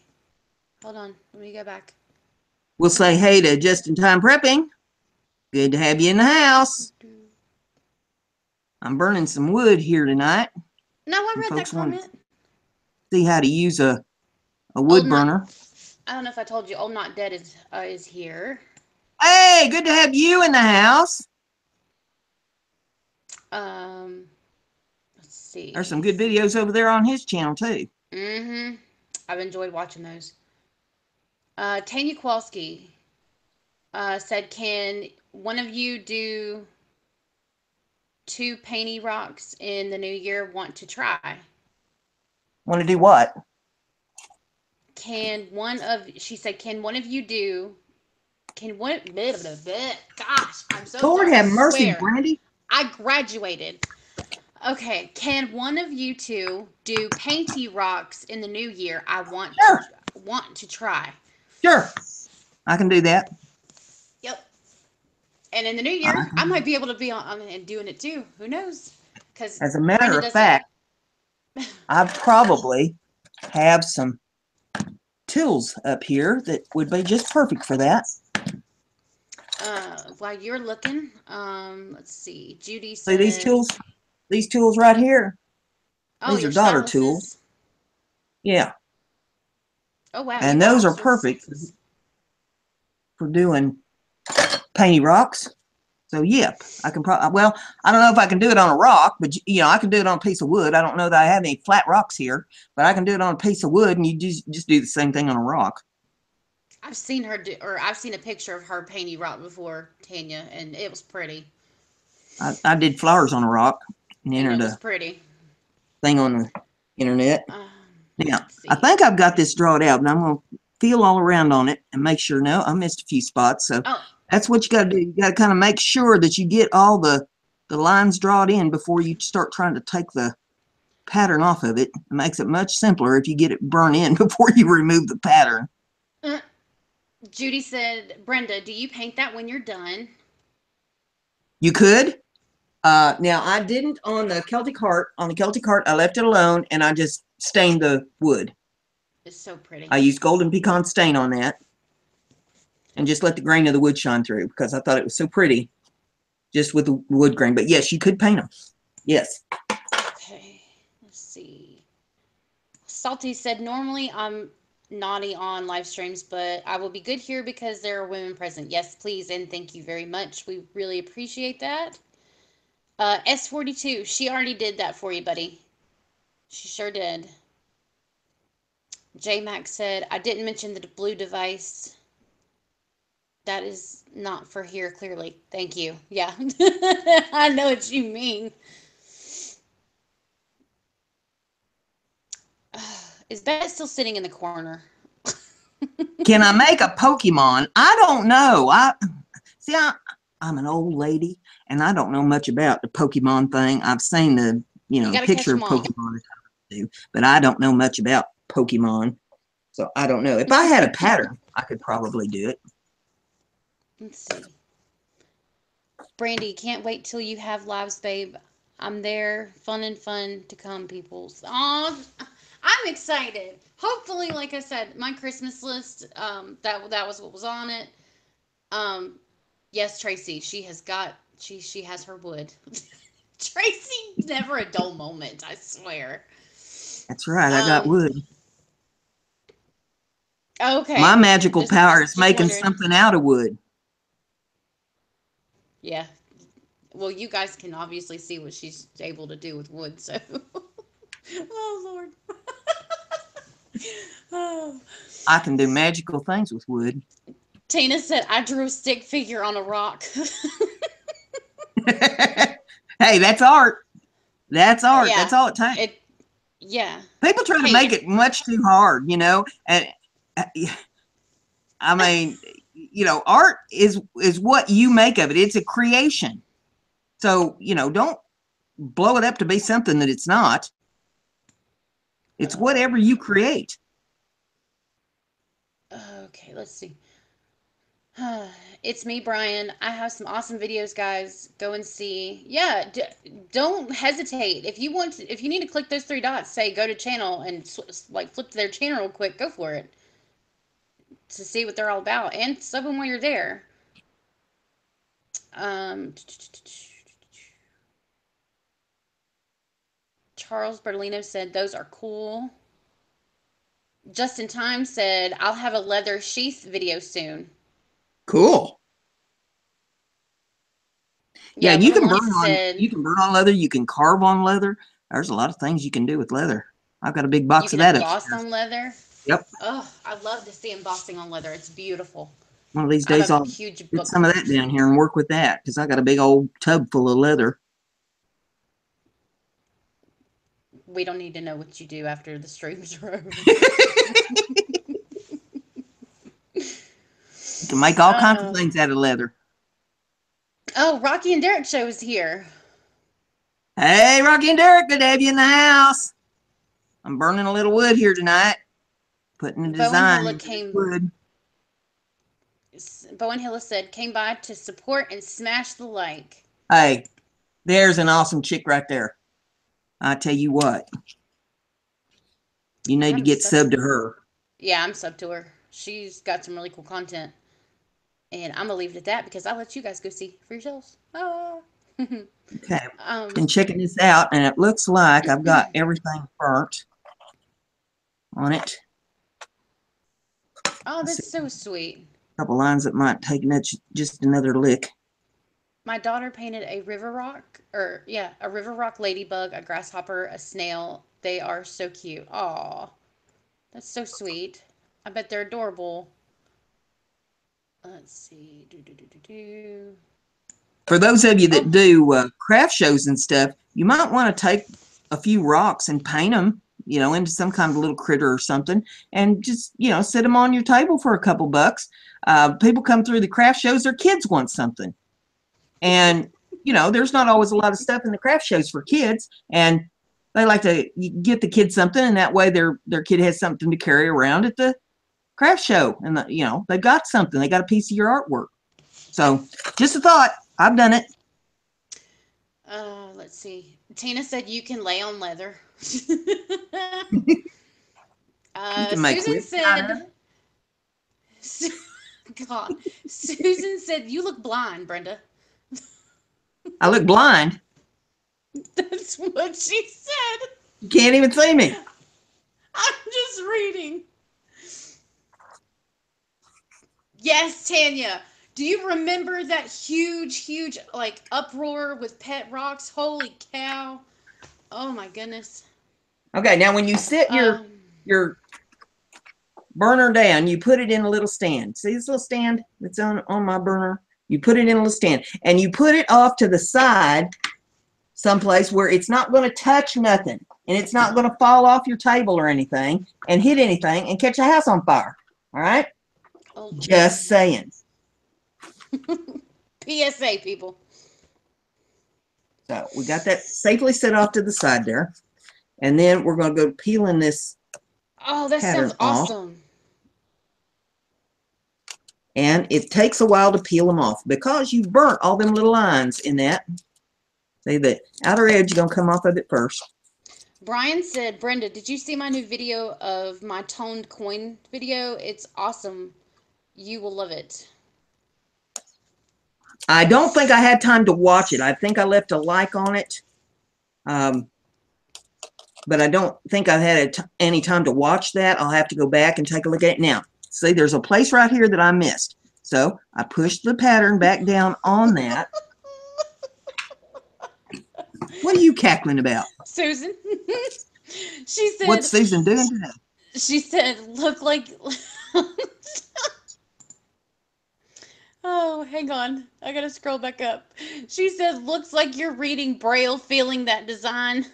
Hold on. Let me go back. We'll say hey to Just-in-Time Prepping. Good to have you in the house. I'm burning some wood here tonight. No, I read that comment. See how to use a wood burner. I don't know if I told you, Old Not Dead is here. Hey, good to have you in the house. Let's see. There's some good videos over there on his channel too. Mm-hmm. I've enjoyed watching those. Tanya Kowalski said, can one of you do 2 painty rocks in the new year? Want to try? Want to do what? She said, can one of you do, gosh, I'm so Lord sorry. have mercy, Brandy. I graduated. Okay, can one of you two do painty rocks in the new year? I want to try. Sure, I can do that. Yep. And in the new year, I might be able to be on and doing it too. Who knows? Because as a matter of fact, I probably have some tools up here that would be just perfect for that. While you're looking, let's see. Judy See said, these tools right here. Oh, these are daughter tools. Yeah. Oh wow. And those are perfect for doing painty rocks. So yep, I can probably, well, I don't know if I can do it on a rock, but I can do it on a piece of wood. I don't know that I have any flat rocks here, but I can do it on a piece of wood, and you just do the same thing on a rock. I've seen her I've seen a picture of her painty rock before, Tanya, and it was pretty. I did flowers on a rock and entered it was pretty thing on the internet. Now, I think I've got this drawn out, and I'm going to feel all around on it and make sure. No, I missed a few spots. So that's what you got to do. You got to kind of make sure that you get all the lines drawn in before you start trying to take the pattern off of it. It makes it much simpler if you get it burned in before you remove the pattern. Judy said, Brenda, do you paint that when you're done? You could. Now, I didn't on the Celtic Heart. On the Celtic Heart, I left it alone, and I just stained the wood. It's so pretty. I used golden pecan stain on that and just let the grain of the wood shine through because I thought it was so pretty just with the wood grain. But yes, you could paint them. Yes. Okay. Let's see. Salty said, normally I'm naughty on live streams, but I will be good here because there are women present. Yes, please, and thank you very much. We really appreciate that. S42, she already did that for you, buddy. She sure did. J-Mac said, I didn't mention the blue device. That is not for here, clearly. Thank you. Yeah. I know what you mean. Is Beth still sitting in the corner? Can I make a Pokemon? I don't know. I'm an old lady, and I don't know much about the Pokemon thing. I've seen the picture of Pokemon, but I don't know much about Pokemon. So I don't know. If I had a pattern, I could probably do it. Let's see. Brandy, can't wait till you have lives, babe. I'm there. Fun to come, peoples. Aw, I'm excited. Hopefully, like I said, my Christmas list, that was what was on it. Yes, Tracy, she has her wood. Tracy, never a dull moment, I swear. That's right. I got wood. Okay. My magical power is just making wondering. something out of wood. Yeah. Well, you guys can obviously see what she's able to do with wood, so. Oh, Lord. Oh. I can do magical things with wood. Tina said, I drew a stick figure on a rock. Hey, that's art. That's art. Yeah. That's all it takes. Yeah. People try to Hey, make it much too hard, you know. And I mean, you know, art is what you make of it. It's a creation. So, you know, don't blow it up to be something that it's not. It's whatever you create. Okay, let's see. It's me, Brian. I have some awesome videos, guys. Go and see. Yeah, don't hesitate. If you want to, if you need to click those three dots, say go to channel and like flip to their channel real quick, go for it to see what they're all about and sub them while you're there. Charles Bertolino said those are cool. Just in Time said I'll have a leather sheath video soon. Cool. Yeah, Yeah, you Little can burn Melissa on said leather. You can carve on leather. There's a lot of things you can do with leather. I've got a big you box of can that emboss upstairs. on leather. Yep. Oh, I love to see embossing on leather. It's beautiful. One of these I days have a I'll huge get book. some of that down here and work with that because I got a big old tub full of leather. We don't need to know what you do after the streams are over. You can make all kinds of things out of leather. Oh, Rocky and Derek show is here. Hey, Rocky and Derek, good to have you in the house. I'm burning a little wood here tonight, putting a design into wood. Bowen Hilla said, came by to support and smash the like. Hey, there's an awesome chick right there. I tell you what, you need to get subbed to her. Yeah, I'm subbed to her. She's got some really cool content. And I'm going to leave it at that because I'll let you guys go see for yourselves. Oh. Okay, been checking this out, and it looks like I've got everything burnt on it. Oh, that's so sweet. A couple lines that might take just another lick. My daughter painted a river rock, a river rock ladybug, a grasshopper, a snail. They are so cute. Aw, that's so sweet. I bet they're adorable. Let's see. For those of you that do craft shows and stuff, you might want to take a few rocks and paint them, you know, into some kind of little critter or something, and just, you know, sit them on your table for a couple bucks. People come through the craft shows, their kids want something. And, you know, there's not always a lot of stuff in the craft shows for kids, and they like to get the kids something, and that way their kid has something to carry around at the craft show, and you know, they've got something. They got a piece of your artwork. So just a thought. I've done it. Let's see. Tina said you can lay on leather. You can make Susan said, God, Susan said, you look blind, Brenda. I look blind. That's what she said. You can't even see me. I'm just reading. Yes, Tanya. Do you remember that huge, like, uproar with pet rocks? Holy cow. Oh, my goodness. Okay, now when you sit your burner down, you put it in a little stand. See this little stand that's on my burner? You put it in a little stand, and you put it off to the side someplace where it's not going to touch nothing, and it's not going to fall off your table or anything and hit anything and catch a house on fire. All right? Oh, just saying. PSA, people. So we got that safely set off to the side there. And then we're going to go peeling this. Oh, that sounds awesome. And it takes a while to peel them off because you burnt all them little lines in that. See, the outer edge is going to come off of it first. Brian said, Brenda, did you see my new video of my toned coin video? It's awesome. You will love it. I don't think I had time to watch it. I think I left a like on it. But I don't think I've had any time to watch that. I'll have to go back and take a look at it now. See, there's a place right here that I missed. So I pushed the pattern back down on that. What are you cackling about? Susan. She said. What's Susan doing today? She said, look like. Oh, hang on. I gotta scroll back up. She said, looks like you're reading Braille, feeling that design.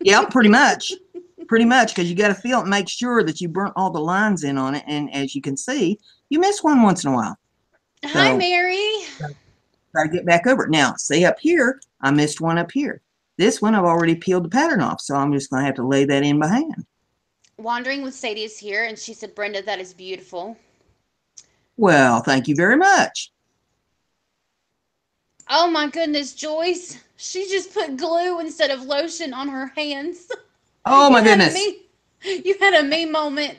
Yeah, pretty much. Pretty much, because you got to feel it, make sure that you burnt all the lines in on it. And as you can see, you miss one once in a while. Hi, Mary. Got to get back over it. Now, see up here, I missed one up here. This one, I've already peeled the pattern off, so I'm just going to have to lay that in by hand. Wandering with Sadie is here, and she said, Brenda, that is beautiful. Well, thank you very much. Oh, my goodness, Joyce. She just put glue instead of lotion on her hands. Oh, my goodness. You had a me moment.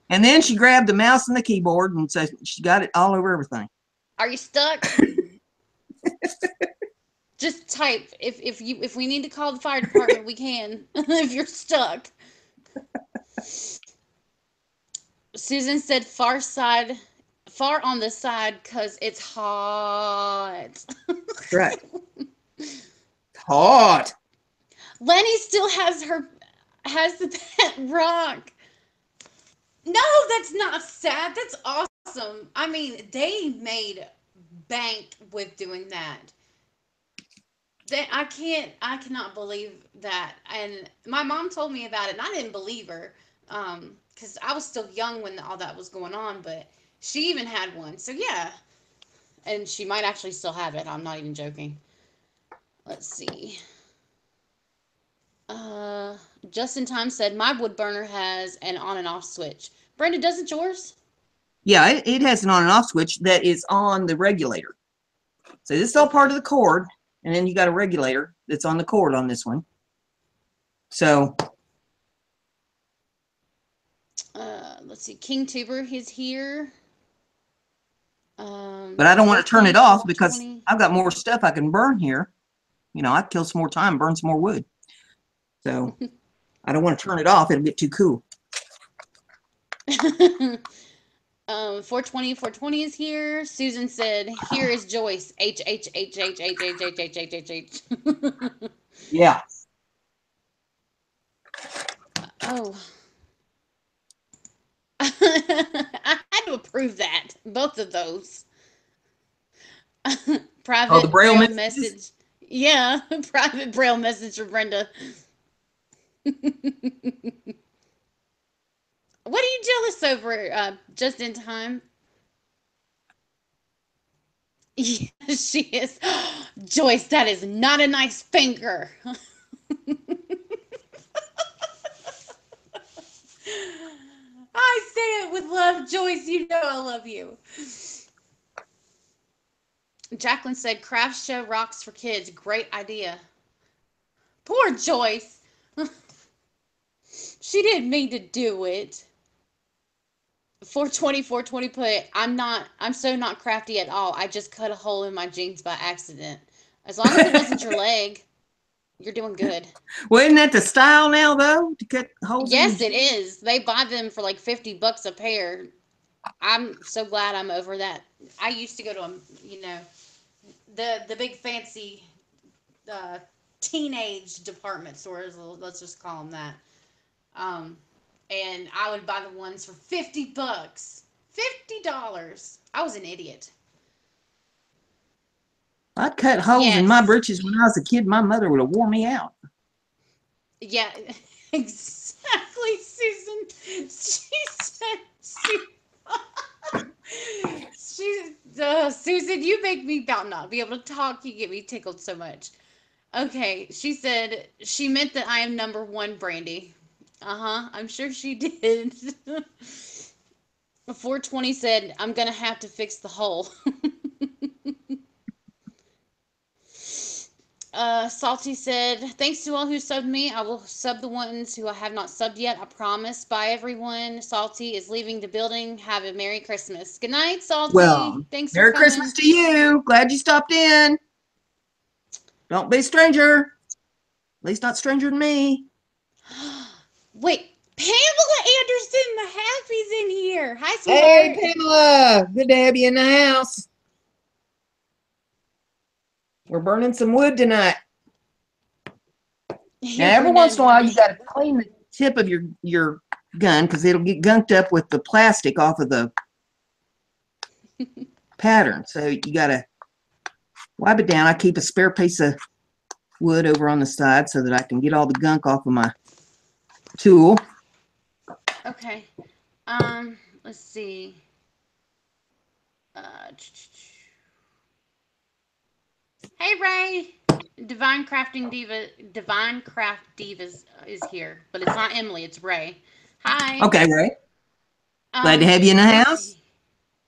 And then she grabbed the mouse and the keyboard, and so she got it all over everything. Are you stuck? Just type. If we need to call the fire department, we can. If you're stuck. Susan said far on the side because it's hot. Right. Hot. Lenny still has the pet rock. No, that's not sad. That's awesome. I mean, they made bank with doing that. I cannot believe that. And my mom told me about it, and I didn't believe her, because I was still young when all that was going on. But she even had one, so yeah. And she might actually still have it. I'm not even joking. Let's see. Just in Time said, my wood burner has an on and off switch. Brenda, doesn't yours? Yeah, it has an on and off switch that is on the regulator. So this is all part of the cord, and then you got a regulator that's on the cord on this one. So let's see. King Tuber is here. But I don't want to turn it off because I've got more stuff I can burn here. You know, I kill some more time, burn some more wood. So I don't want to turn it off. It'll get too cool. 420 is here. Susan said, here is Joyce. H. Yeah. Oh. I had to approve that. Both of those. Private the Braille message. Yeah, private Braille message for Brenda. What are you jealous over, Just in Time? Yes, she is. Joyce, that is not a nice finger. I say it with love, Joyce. You know I love you. Jacqueline said, craft show rocks for kids. Great idea. Poor Joyce. She didn't mean to do it. 420 put, I'm so not crafty at all. I just cut a hole in my jeans by accident. As long as it wasn't your leg, you're doing good. Well, isn't that the style now, though? To cut holes? Yes, it is. They buy them for like $50 a pair. I'm so glad I'm over that. I used to go to the big fancy teenage department stores. Let's just call them that. And I would buy the ones for $50. $50. I was an idiot. I cut holes in my britches when I was a kid. My mother would have wore me out. Yeah, exactly, Susan. Susan, you make me about not be able to talk. You get me tickled so much. Okay, she said she meant that I am number one, Brandy. I'm sure she did. 420 said, I'm going to have to fix the hole. Salty said, thanks to all who subbed me. I will sub the ones who I have not subbed yet. I promise. Bye, everyone. Salty is leaving the building. Have a Merry Christmas. Good night, Salty. Well, thanks Merry for coming. Christmas to you. Glad you stopped in. Don't be a stranger. least not stranger than me. Wait, Pamela Anderson, the Happy's in here. Hi, Hey, sweetheart. Pamela. Good to have you in the house. We're burning some wood tonight. Now, every once in a while, you got to clean the tip of your gun because it'll get gunked up with the plastic off of the pattern. So you got to wipe it down. I keep a spare piece of wood over on the side so that I can get all the gunk off of my tool. Okay. Let's see. Hey, Ray. Divine Craft Divas is here, but it's not Emily, it's Ray. Hi. Okay, Ray. Glad to have you in the house.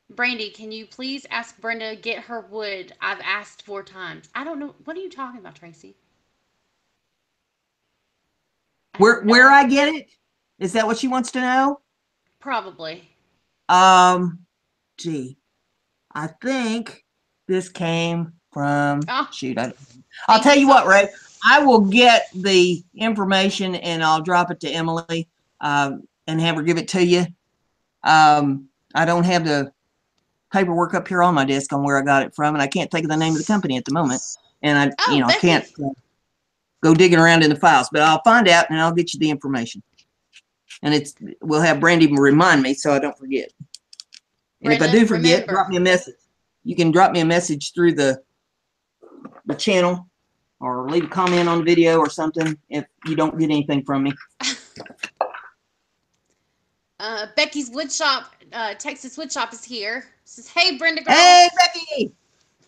Brandy, can you please ask Brenda to get her wood? I've asked 4 times. I don't know. What are you talking about, Tracy? Where I get it? Is that what she wants to know? Probably. Gee, I think this came from, shoot, I'll tell you what, Ray, I will get the information and I'll drop it to Emily and have her give it to you. I don't have the paperwork up here on my desk on where I got it from, and I can't think of the name of the company at the moment. And I can't go digging around in the files, but I'll find out and I'll get you the information. And we'll have Brandy remind me so I don't forget. And if I do forget, drop me a message. You can drop me a message through the channel or leave a comment on the video or something if you don't get anything from me. Becky's Woodshop, Texas Woodshop is here. Says, hey, Brenda girl. Hey, Becky.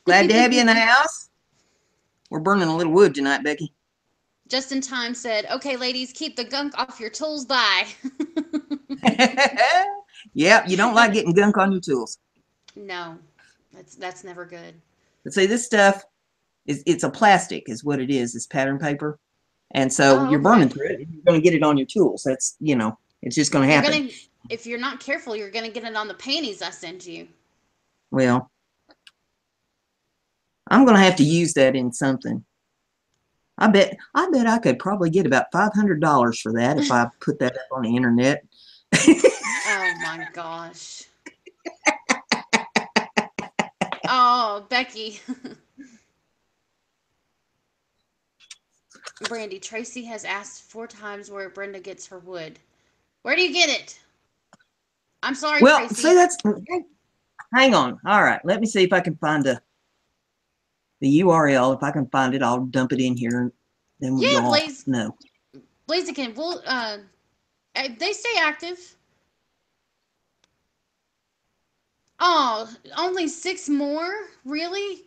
Glad to have you in the house. We're burning a little wood tonight, Becky. Just in Time said, okay, ladies, keep the gunk off your tools. Bye. Yeah, you don't like getting gunk on your tools. No, that's never good. But see, this stuff it's a plastic is what it is. It's pattern paper. And so you're burning through it. You're going to get it on your tools. That's, it's just going to happen. If you're not careful, you're going to get it on the panties I send you. Well, I'm going to have to use that in something. I bet I could probably get about $500 for that if I put that up on the internet. Oh my gosh. Oh, Becky. Brandy, Tracy has asked 4 times where Brenda gets her wood. Where do you get it? I'm sorry, Tracy. See, that's... Hang on. All right. Let me see if I can find the URL. If I can find it, I'll dump it in here. And then we'll all know. Blaziken, they stay active. Oh, only 6 more? Really?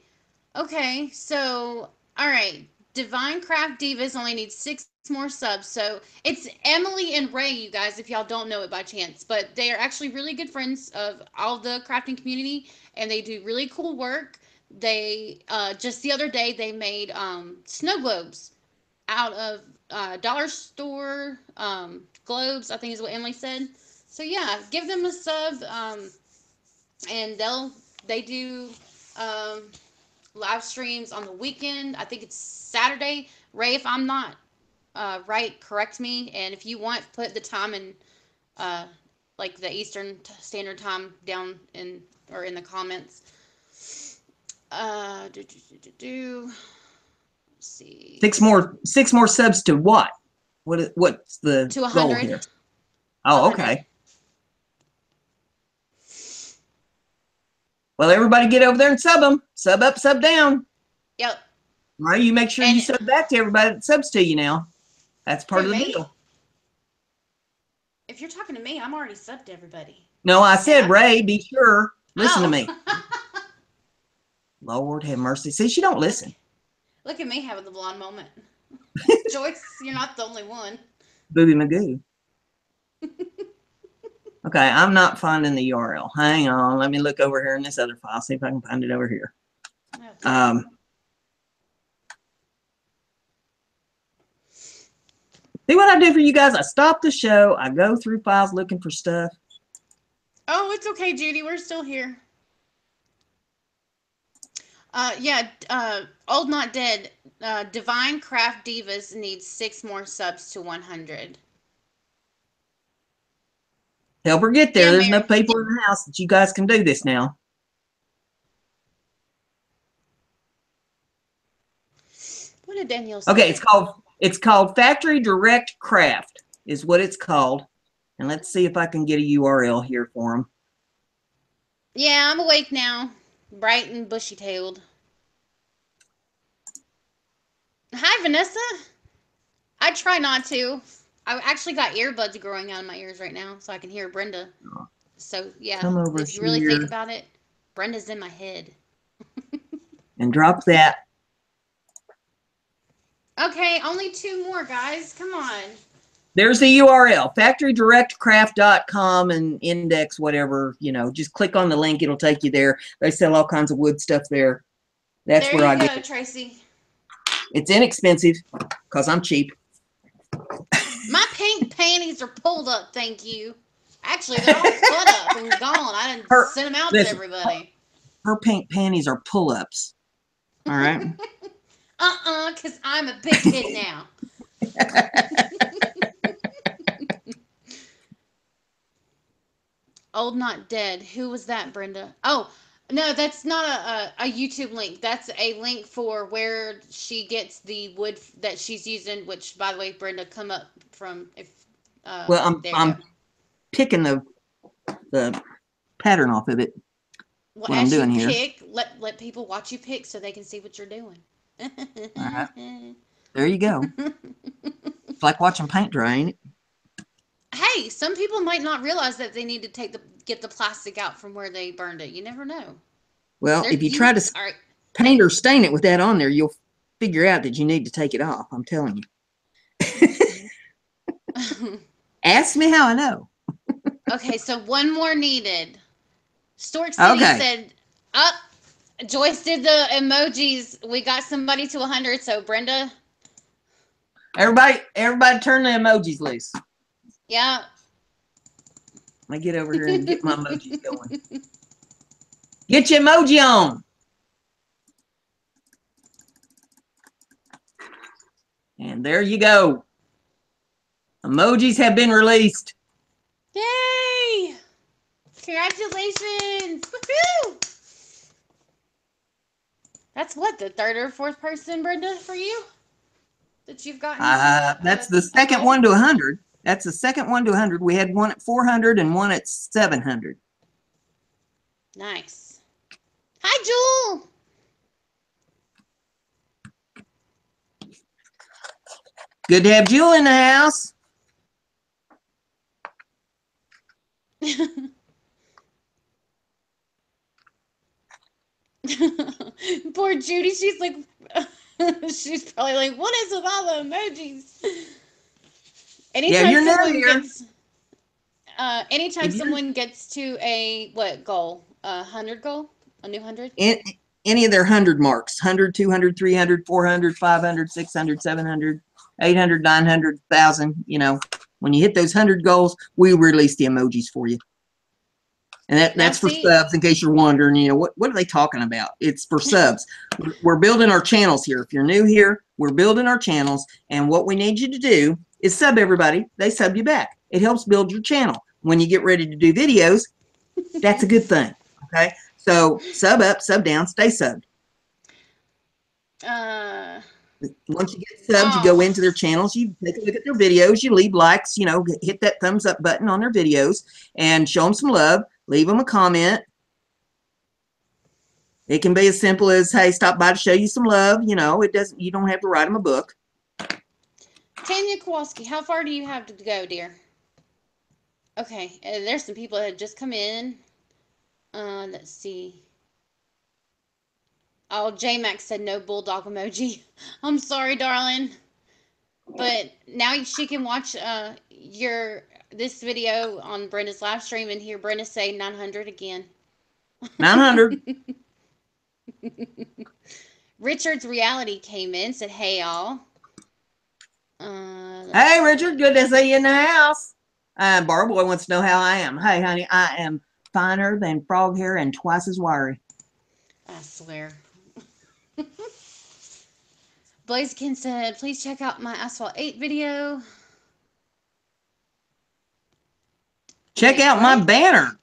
Okay, so, all right. Divine Craft Divas only needs 6 more subs. So it's Emily and Ray, you guys, if y'all don't know it by chance. But they are actually really good friends of all the crafting community, and they do really cool work. They, just the other day, they made snow globes out of dollar store globes, I think is what Emily said. So yeah, give them a sub. And they do live streams on the weekend. I think it's Saturday. Ray, if I'm not right, correct me. And if you want, put the time in like the Eastern Standard Time down in the comments. Let's see. 6 more subs to what? What's the to 100 goal here? Oh, 100. Okay. Well, everybody get over there and sub them. Sub up, sub down. Yep. All right, you make sure you sub back to everybody that subs to you now. That's part of the deal. If you're talking to me, I'm already subbed to everybody. No, I said, Ray, be sure. Listen to me. Lord have mercy. See, she don't listen. Look at me having the blonde moment. Joyce, you're not the only one. Booby Magoo. Okay, I'm not finding the URL. Hang on. Let me look over here in this other file. See if I can find it over here. Okay. See what I do for you guys? I stop the show. I go through files looking for stuff. Oh, it's okay, Judy. We're still here. Yeah, Old Not Dead. Divine Craft Divas needs 6 more subs to 100. Help her get there. Yeah, There's enough Mary. people in the house that you guys can do this now. What did Danielle say? Okay, it's called Factory Direct Craft is what it's called. And let's see if I can get a URL here for them. Yeah, I'm awake now. Bright and bushy-tailed. Hi, Vanessa. I try not to. I actually got earbuds growing out of my ears right now, so I can hear Brenda. So, yeah, Come over if you really here think about it, Brenda's in my head. and drop that. Okay, only 2 more, guys. Come on. There's the URL, factorydirectcraft.com, and index whatever, you know, just click on the link. It'll take you there. They sell all kinds of wood stuff there. That's There where I you get go, it. Tracy. It's inexpensive because I'm cheap. My pink panties are pulled up, thank you. Actually, they're all cut up and gone. I didn't send them out to Listen, everybody. her pink panties are pull-ups. All right. Because I'm a big kid now. Old Not Dead. Who was that, Brenda? Oh, no, that's not a YouTube link. That's a link for where she gets the wood that she's using, which, by the way, Brenda, come up from. If Well, there you I'm go. picking the pattern off of it. Well, What I'm as you doing here. pick, let people watch you pick so they can see what you're doing. All right. There you go. It's like watching paint dry, ain't it? Hey, some people might not realize that they need to get the plastic out from where they burned it. You never know. Well, if you try to paint or stain it with that on there, you'll figure out that you need to take it off. I'm telling you. Ask me how I know. Okay, so 1 more needed. Stork City said, up. Joyce did the emojis. We got somebody to 100. So Brenda. Everybody turn the emojis loose. Yeah. Let me get over here and get my emojis going. Get your emoji on. And there you go. Emojis have been released. Yay! Congratulations! Woohoo! That's what, the 3rd or 4th person, Brenda, for you? That you've gotten to, that's the second one to 100. That's the second one to 100. We had one at 400 and one at 700. Nice. Hi, Jewel! Good to have Jewel in the house. Poor Judy, she's like, she's probably like, what is with all the emojis? Anytime someone gets, anytime someone gets to a, what, goal? 100 goal? A new 100? Any of their 100 marks, 100, 200, 300, 400, 500, 600, 700, 800, 900, 1,000, you know, when you hit those 100 goals, we release the emojis for you. And that's for subs, in case you're wondering, you know, what are they talking about? It's for subs. We're building our channels here. If you're new here, we're building our channels. And what we need you to do is sub everybody. They sub you back. It helps build your channel. When you get ready to do videos, that's a good thing. Okay. So sub up, sub down, stay subbed. Once you get subs, you go into their channels, you take a look at their videos, you leave likes, you know, hit that thumbs up button on their videos and show them some love. Leave them a comment. It can be as simple as, hey, stop by to show you some love. You know, you don't have to write them a book. Tanya Kowalski, how far do you have to go, dear? Okay, there's some people that have just come in. Let's see. Oh, J-Max said no bulldog emoji. I'm sorry, darling. But now she can watch this video on Brenda's live stream and hear Brenda say 900 again. 900. Richard's Reality came in, said, hey, y'all. Hey, Richard, good to see you in the house. Barboy wants to know how I am. Hey, honey, I am finer than frog hair and twice as wiry. I swear. Blaziken said, please check out my Asphalt 8 video. Check Wait, out my what? banner.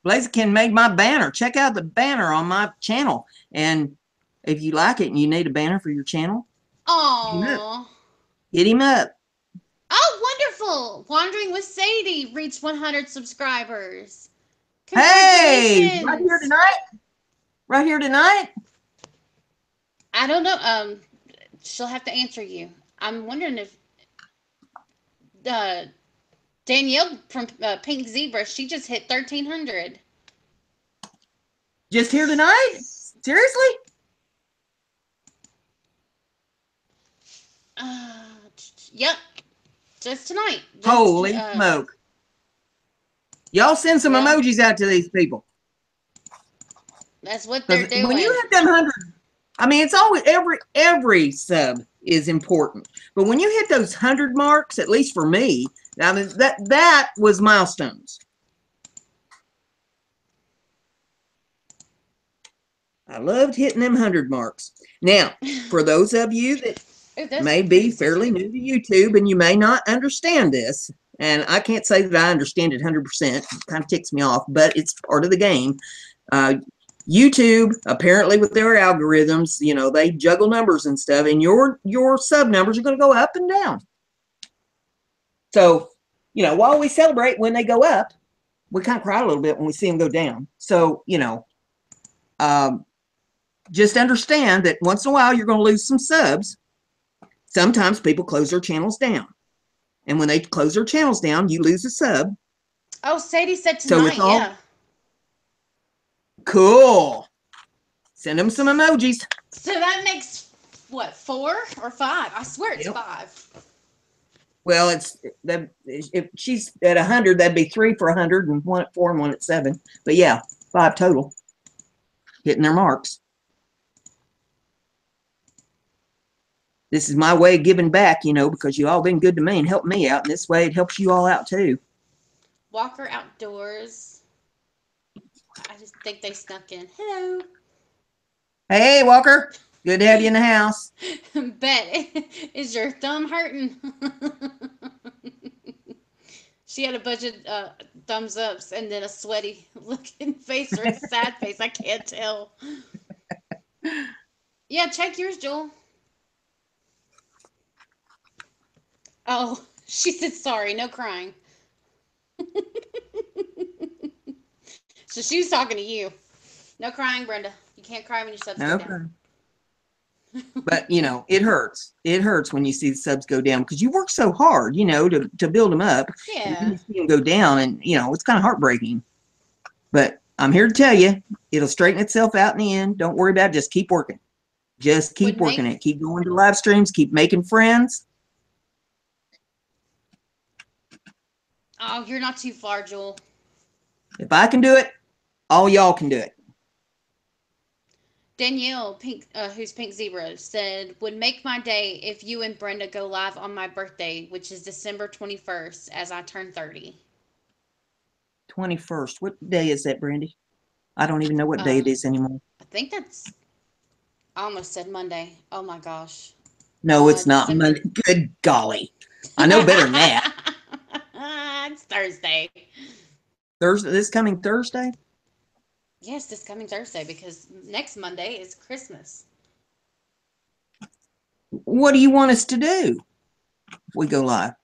Blaziken made my banner. Check out the banner on my channel. And if you like it and you need a banner for your channel, Aww. hit him up. Oh, wonderful. Wandering with Sadie reached 100 subscribers. Hey, Congratulations. right here tonight? Right here tonight? I don't know. She'll have to answer you. I'm wondering if Danielle from Pink Zebra, she just hit 1,300. Just here tonight? Seriously? Yep. Just tonight. Holy smoke. Y'all send some emojis out to these people. That's what they're doing. When you hit them 100, I mean, it's always every sub is important. But when you hit those 100 marks, at least for me, I mean, that was milestones. I loved hitting them 100 marks. Now, for those of you that may be fairly new to YouTube and you may not understand this, and I can't say that I understand it 100%, it kind of ticks me off, but it's part of the game. YouTube, apparently with their algorithms, you know, they juggle numbers and stuff, and your sub numbers are going to go up and down. So, you know, while we celebrate when they go up, we kind of cry a little bit when we see them go down. So, you know, just understand that once in a while you're going to lose some subs. Sometimes people close their channels down. And when they close their channels down, you lose a sub. Oh, Sadie said tonight, so yeah. Cool. Send them some emojis. So that makes, what, 4 or 5? I swear it's 5. Well, if she's at 100, that'd be 3 for 100 and 1 at 4 and 1 at 7. But yeah, 5 total. Hitting their marks. This is my way of giving back, you know, because you all been good to me and helped me out. And this way it helps you all out too. Walker Outdoors. I just think they snuck in. Hello. Hey, Walker. Good to have you in the house. Bet. Is your thumb hurting? She had a bunch of thumbs ups and then a sweaty looking face or a sad face. I can't tell. Yeah, check yours, Joel. Oh, she said sorry, no crying. So she was talking to you. No crying, Brenda. You can't cry when your subs go down. But, you know, it hurts. It hurts when you see the subs go down because you work so hard, you know, to build them up. Yeah. And then you see them go down and, you know, it's kind of heartbreaking. But I'm here to tell you, it'll straighten itself out in the end. Don't worry about it. Just keep working. Just keep working it. Keep going to live streams. Keep making friends. Oh, you're not too far, Joel. If I can do it, all y'all can do it. Danielle, who's Pink Zebra, said, would make my day if you and Brenda go live on my birthday, which is December 21st, as I turn 30. 21st. What day is that, Brandy? I don't even know what day it is anymore. I think that's, I almost said Monday. Oh my gosh. No, it's not Monday. Good golly. I know better than that. It's Thursday. This coming Thursday? Yes, this coming Thursday, because next Monday is Christmas. What do you want us to do if we go live?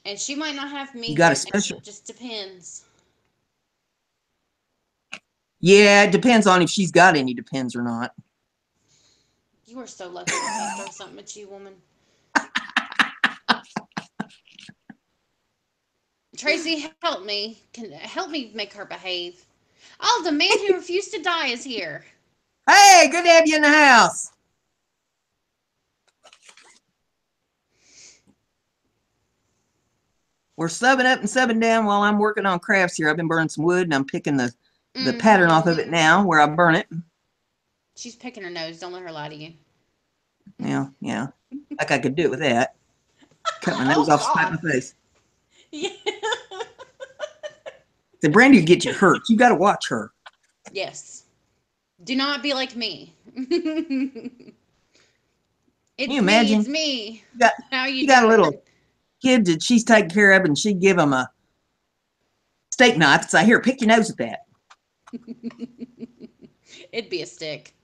And she might not have me. You got a special? It just depends. Yeah, it depends on if she's got any depends or not. You are so lucky to throw something at you, woman. Tracy, help me. Help me make her behave. Oh, the man who refused to die is here. Hey, good to have you in the house. We're subbing up and subbing down while I'm working on crafts here. I've been burning some wood and I'm picking the pattern off of it now where I burn it. She's picking her nose. Don't let her lie to you. Yeah. Like I could do it with that. Cut my nose off, slap my face. Yeah. The Brandy will get you hurt. You got to watch her. Yes. Do not be like me. Can you It's me. imagine? It's me. You got, How you you got a doing? little kid that she's taking care of, and she'd give him a steak knife and say, "Here, pick your nose at that." It'd be a stick.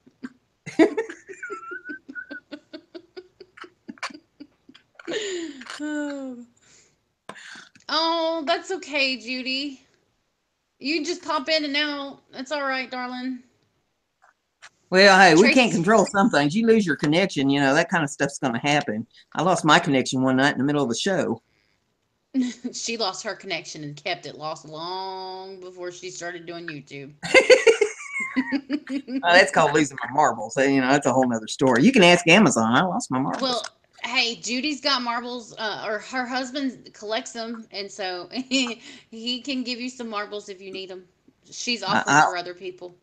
Oh, that's okay, Judy. You can just pop in and out. That's all right, darling. Well, hey, we can't Tracy. control some things. You lose your connection, you know, that kind of stuff's going to happen. I lost my connection one night in the middle of the show. She lost her connection and kept it lost long before she started doing YouTube. That's called losing my marbles. You know, that's a whole nother story. You can ask Amazon. I lost my marbles. Well, hey, Judy's got marbles, or her husband collects them, and so he can give you some marbles if you need them. She's offered I, for other people.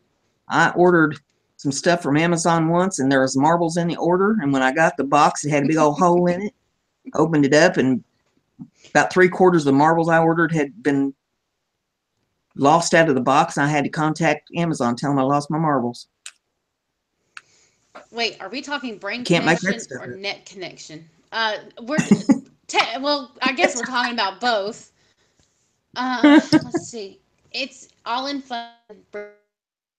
I ordered some stuff from Amazon once, and there was marbles in the order. And when I got the box, it had a big old hole in it. Opened it up, and about 3/4 of the marbles I ordered had been lost out of the box. I had to contact Amazon, tell them I lost my marbles. Wait, are we talking brain You can't make that connection stuff or up. net connection? Well, I guess we're talking about both. Let's see. It's all in fun.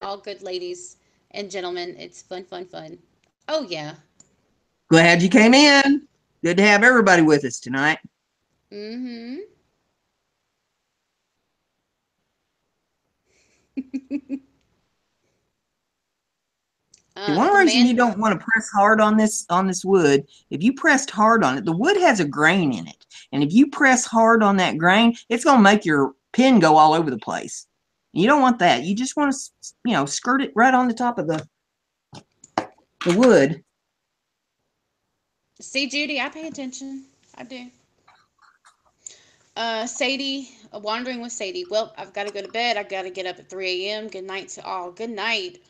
All good ladies and gentlemen. It's fun, fun, fun. Oh yeah. Glad you came in. Good to have everybody with us tonight. Mm-hmm. The one The reason you man. don't want to press hard on this wood, if you pressed hard on it, the wood has a grain in it. And if you press hard on that grain, it's going to make your pin go all over the place. You don't want that. You just want to, you know, skirt it right on the top of the wood. See, Judy, I pay attention. I do. Sadie, wandering with Sadie. Well, I've got to go to bed. I've got to get up at 3 a.m. Good night to all. Good night.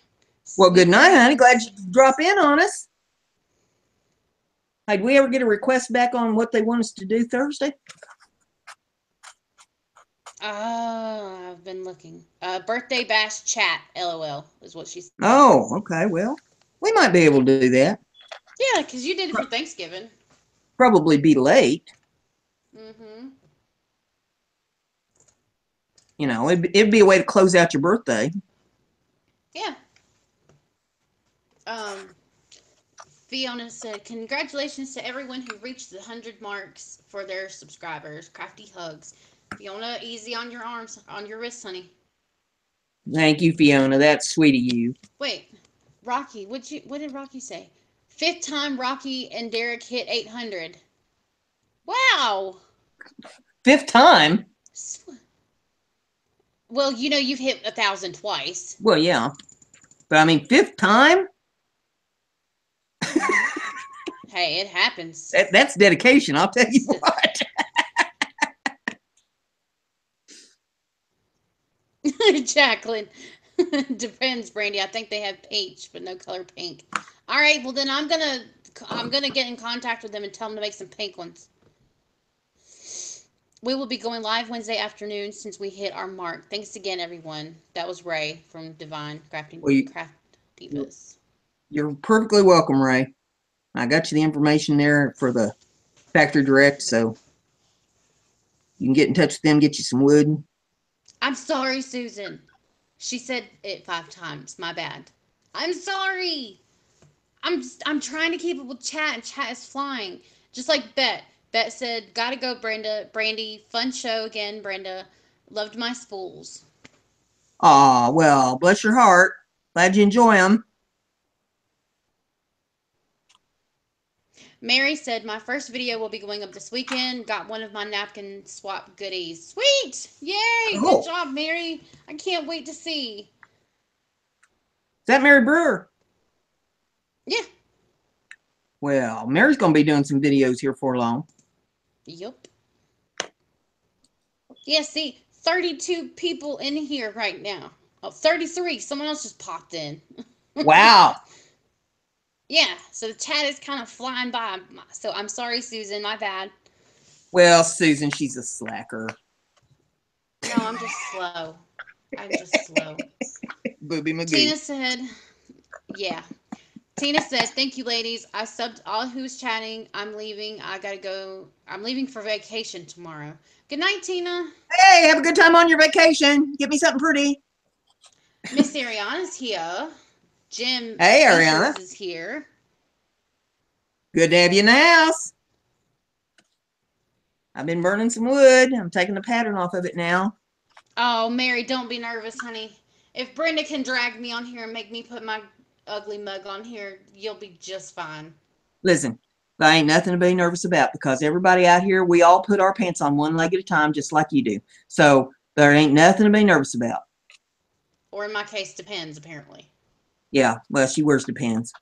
Well, good Sweet night, honey. Glad dreams. you could drop in on us. Hey, did we ever get a request back on what they want us to do Thursday? I've been looking. Birthday bash chat, LOL, is what she said. Oh, okay. Well, we might be able to do that. Yeah, because you did it for Thanksgiving. Probably be late. Mm-hmm. You know, it'd be a way to close out your birthday. Yeah. Um, Fiona said, "Congratulations to everyone who reached the 100 marks for their subscribers. Crafty hugs." Fiona, easy on your arms, on your wrists, honey. Thank you, Fiona. That's sweet of you. Wait, Rocky, what did Rocky say? Fifth time Rocky and Derek hit 800. Wow. Fifth time? Well, you know you've hit 1,000 twice. Well, yeah. But I mean, fifth time? Hey, it happens. That's dedication, I'll tell you what. Jacqueline. Depends, Brandy. I think they have peach, but no color pink. All right, well then I'm gonna get in contact with them and tell them to make some pink ones. We will be going live Wednesday afternoon since we hit our mark. Thanks again, everyone. That was Ray from Divine Crafting Well, Craft Divas. you're perfectly welcome, Ray. I got you the information there for the factory direct, so you can get in touch with them, get you some wood. I'm sorry, Susan. She said it 5 times. My bad. I'm sorry. I'm trying to keep up with chat, and chat is flying. Just like Bet. Bet said, "Gotta go, Brenda. Brandy, fun show again, Brenda. Loved my spools." Aw, well, bless your heart. Glad you enjoy them. Mary said, "My first video will be going up this weekend. Got one of my napkin swap goodies. Sweet! Yay! Good Cool. job, Mary. I can't wait to see." Is that Mary Brewer? Yeah. Well, Mary's going to be doing some videos here for long. Yup. Yeah, see, 32 people in here right now. Oh, 33. Someone else just popped in. Wow. Yeah, so the chat is kind of flying by. So I'm sorry, Susan. My bad. Well, Susan, she's a slacker. No, I'm just slow. I'm just slow. Booby Magoo. Tina said, Yeah. Tina said, "Thank you, ladies. I subbed all who's chatting. I'm leaving. I gotta go. I'm leaving for vacation tomorrow. Good night, Tina." Hey, have a good time on your vacation. Get me something pretty. Miss Ariana's here. Jim Hey, Speechless Ariana. is here. Good to have you in the house. I've been burning some wood. I'm taking the pattern off of it now. Oh, Mary, don't be nervous, honey. If Brenda can drag me on here and make me put my ugly mug on here, you'll be just fine. Listen, there ain't nothing to be nervous about because everybody out here, we all put our pants on one leg at a time, just like you do. So there ain't nothing to be nervous about. Or in my case, depends, apparently. Yeah, well, she wears Depends.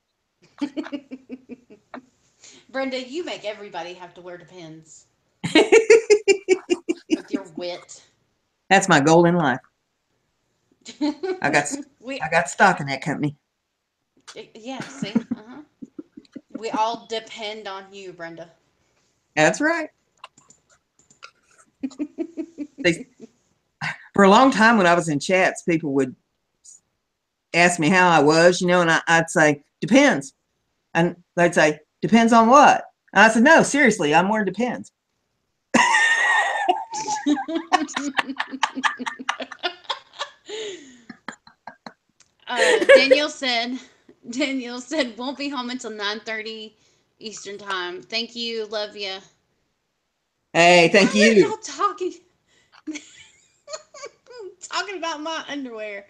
Brenda, you make everybody have to wear Depends. With your wit. That's my goal in life. I we, got stock in that company. Yeah, see? Uh-huh. We all depend on you, Brenda. That's right. For a long time when I was in chats, people would ask me how I was, and I'd say, depends. And they'd say, depends on what? And I said, no, seriously, I'm wearing Depends. Danielle said, won't be home until 9:30 Eastern time. Thank you. Love you. Hey, thank Why are you. y'all talking about my underwear?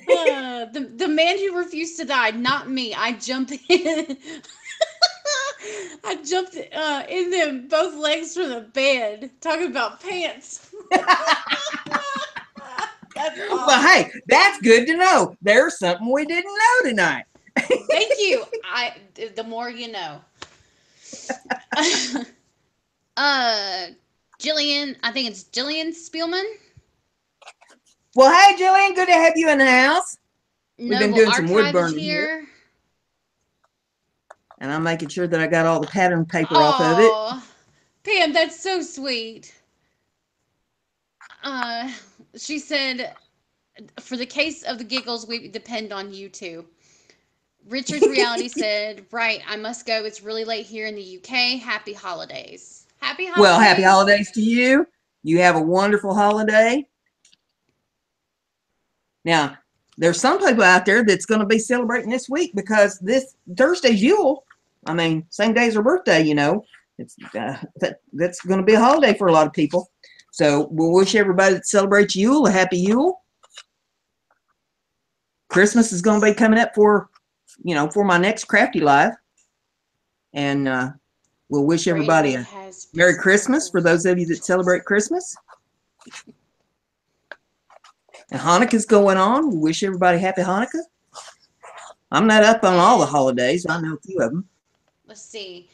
The man who refused to die, not me. I jumped in. I jumped in them both legs from the bed. Talking about pants. That's awesome. Well, hey, that's good to know. There's something we didn't know tonight. Thank you. The more you know. Jillian, I think it's Jillian Spielman. Well, hey, Jillian, good to have you in the house. We've been Noble doing some wood Archive burning is here. And I'm making sure that I got all the pattern paper off of it. Oh, Pam, that's so sweet. She said, for the case of the giggles, we depend on you too. Richard's Reality said, right, I must go. It's really late here in the UK. Happy holidays. Happy holidays. Well, happy holidays to you. You have a wonderful holiday. Now, there's some people out there that's going to be celebrating this week because this Thursday's Yule. I mean, same day as her birthday, It's that's going to be a holiday for a lot of people. So we'll wish everybody that celebrates Yule a happy Yule. Christmas is going to be coming up for my next Crafty Live. And we'll wish everybody a Merry Christmas for those of you that celebrate Christmas. And Hanukkah's going on. We wish everybody happy Hanukkah. I'm not up on all the holidays. I know a few of them. Let's see.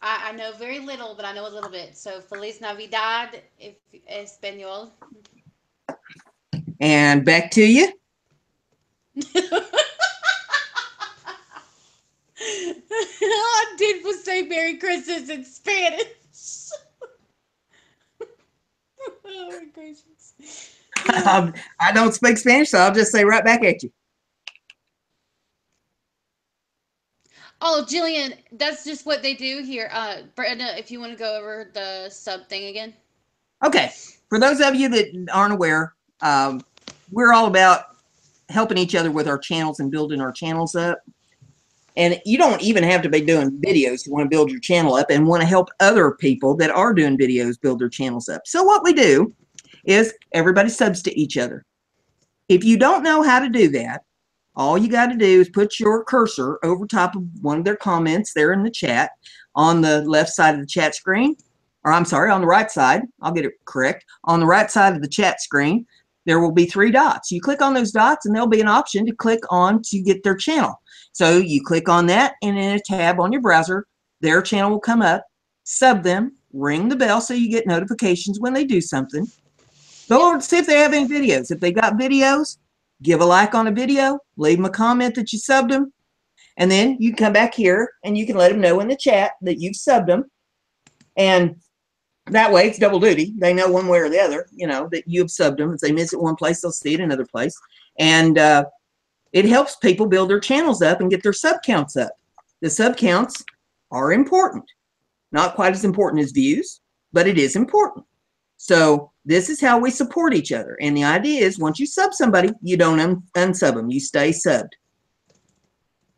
I know very little, but I know a little bit. So, Feliz Navidad, if Espanol. And back to you. I did say Merry Christmas in Spanish. Oh my gracious. I don't speak Spanish, so I'll just say right back at you. Oh, Jillian, that's just what they do here. Brenda, if you want to go over the sub thing again. Okay. For those of you that aren't aware, we're all about helping each other with our channels and building our channels up. And you don't even have to be doing videos to want to build your channel up and want to help other people that are doing videos build their channels up. So what we do is everybody subs to each other. If you don't know how to do that, all you got to do is put your cursor over top of one of their comments there in the chat on the left side of the chat screen, or I'm sorry, on the right side. I'll get it correct. On the right side of the chat screen, there will be 3 dots. You click on those dots and there'll be an option to click on to get their channel. So you click on that, and in a tab on your browser, their channel will come up. Sub them, ring the bell so you get notifications when they do something. Go over to see if they have any videos. If they got videos, give a like on a video, leave them a comment that you subbed them, and then you come back here and you can let them know in the chat that you've subbed them. And that way it's double duty. They know one way or the other, that you've subbed them. If they miss it one place, they'll see it another place. And it helps people build their channels up and get their sub counts up. The sub counts are important. Not quite as important as views, but it is important. So this is how we support each other. And the idea is once you sub somebody, you don't unsub them. You stay subbed.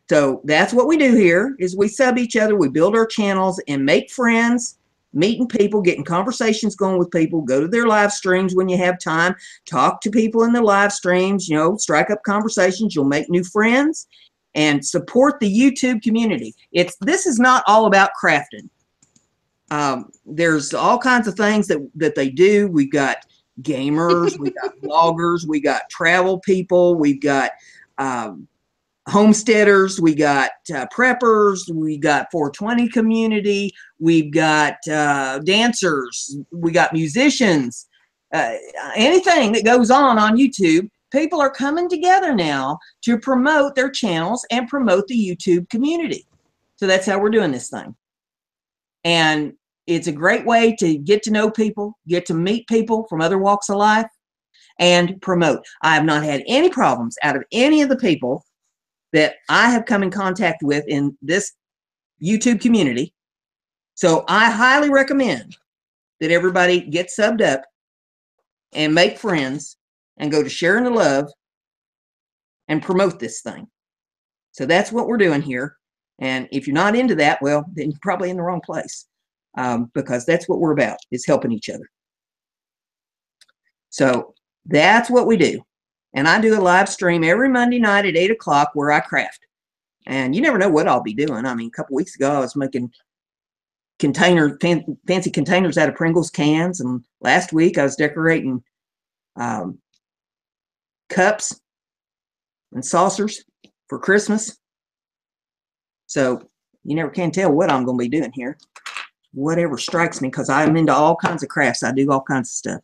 So that's what we do here is we sub each other. We build our channels and make friends, meeting people, getting conversations going with people, go to their live streams when you have time, talk to people in the live streams, you know, strike up conversations. You'll make new friends and support the YouTube community. This is not all about crafting. There's all kinds of things that they do. We've got gamers, we've got bloggers, we got travel people, we've got homesteaders, we got preppers, we got 420 community, we've got dancers, we got musicians, anything that goes on YouTube. People are coming together now to promote their channels and promote the YouTube community. So that's how we're doing this thing. And it's a great way to get to know people, get to meet people from other walks of life, and promote. I have not had any problems out of any of the people that I have come in contact with in this YouTube community. So I highly recommend that everybody get subbed up and make friends and go to Sharing the Love and promote this thing. So that's what we're doing here. And if you're not into that, well, then you're probably in the wrong place, because that's what we're about, is helping each other. So that's what we do. And I do a live stream every Monday night at 8 o'clock where I craft. And you never know what I'll be doing. I mean, a couple weeks ago, I was making fancy containers out of Pringles cans. And last week, I was decorating cups and saucers for Christmas. So you never can tell what I'm going to be doing here. Whatever strikes me, because I'm into all kinds of crafts. I do all kinds of stuff.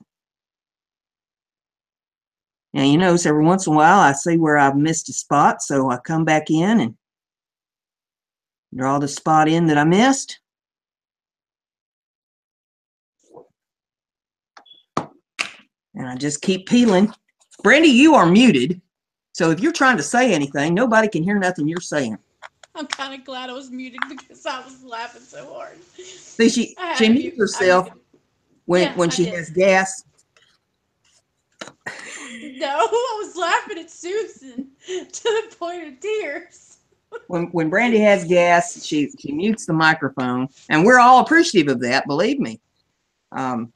And you notice every once in a while I see where I've missed a spot, so I come back in and draw the spot in that I missed. And I just keep peeling. Brandy, you are muted. So if you're trying to say anything, nobody can hear nothing you're saying. I'm kind of glad I was muted because I was laughing so hard. See, she mutes herself when she has gas. No, I was laughing at Susan to the point of tears. When Brandy has gas, she mutes the microphone, and we're all appreciative of that, believe me. But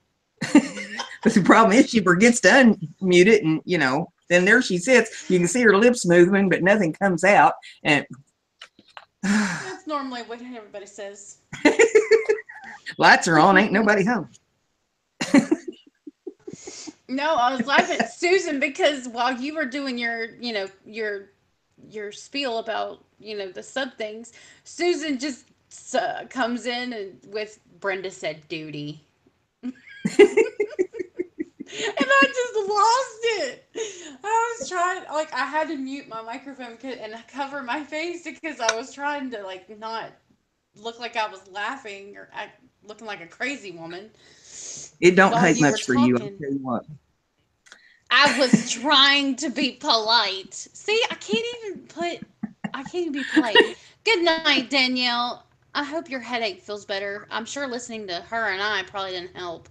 the problem is she forgets to unmute it, and you know, then there she sits. You can see her lips moving, but nothing comes out. And that's normally what everybody says. Lights are on, ain't nobody home. No, I was laughing at Susan because while you were doing your spiel about, the sub things, Susan just comes in and with Brenda said duty. And I just lost it. I was trying, I had to mute my microphone and cover my face because I was trying to, not look like I was laughing or looking like a crazy woman. It don't take much for you, I'll tell you what. I was trying to be polite. See, I can't even be polite. Good night, Danielle. I hope your headache feels better. I'm sure listening to her and I probably didn't help.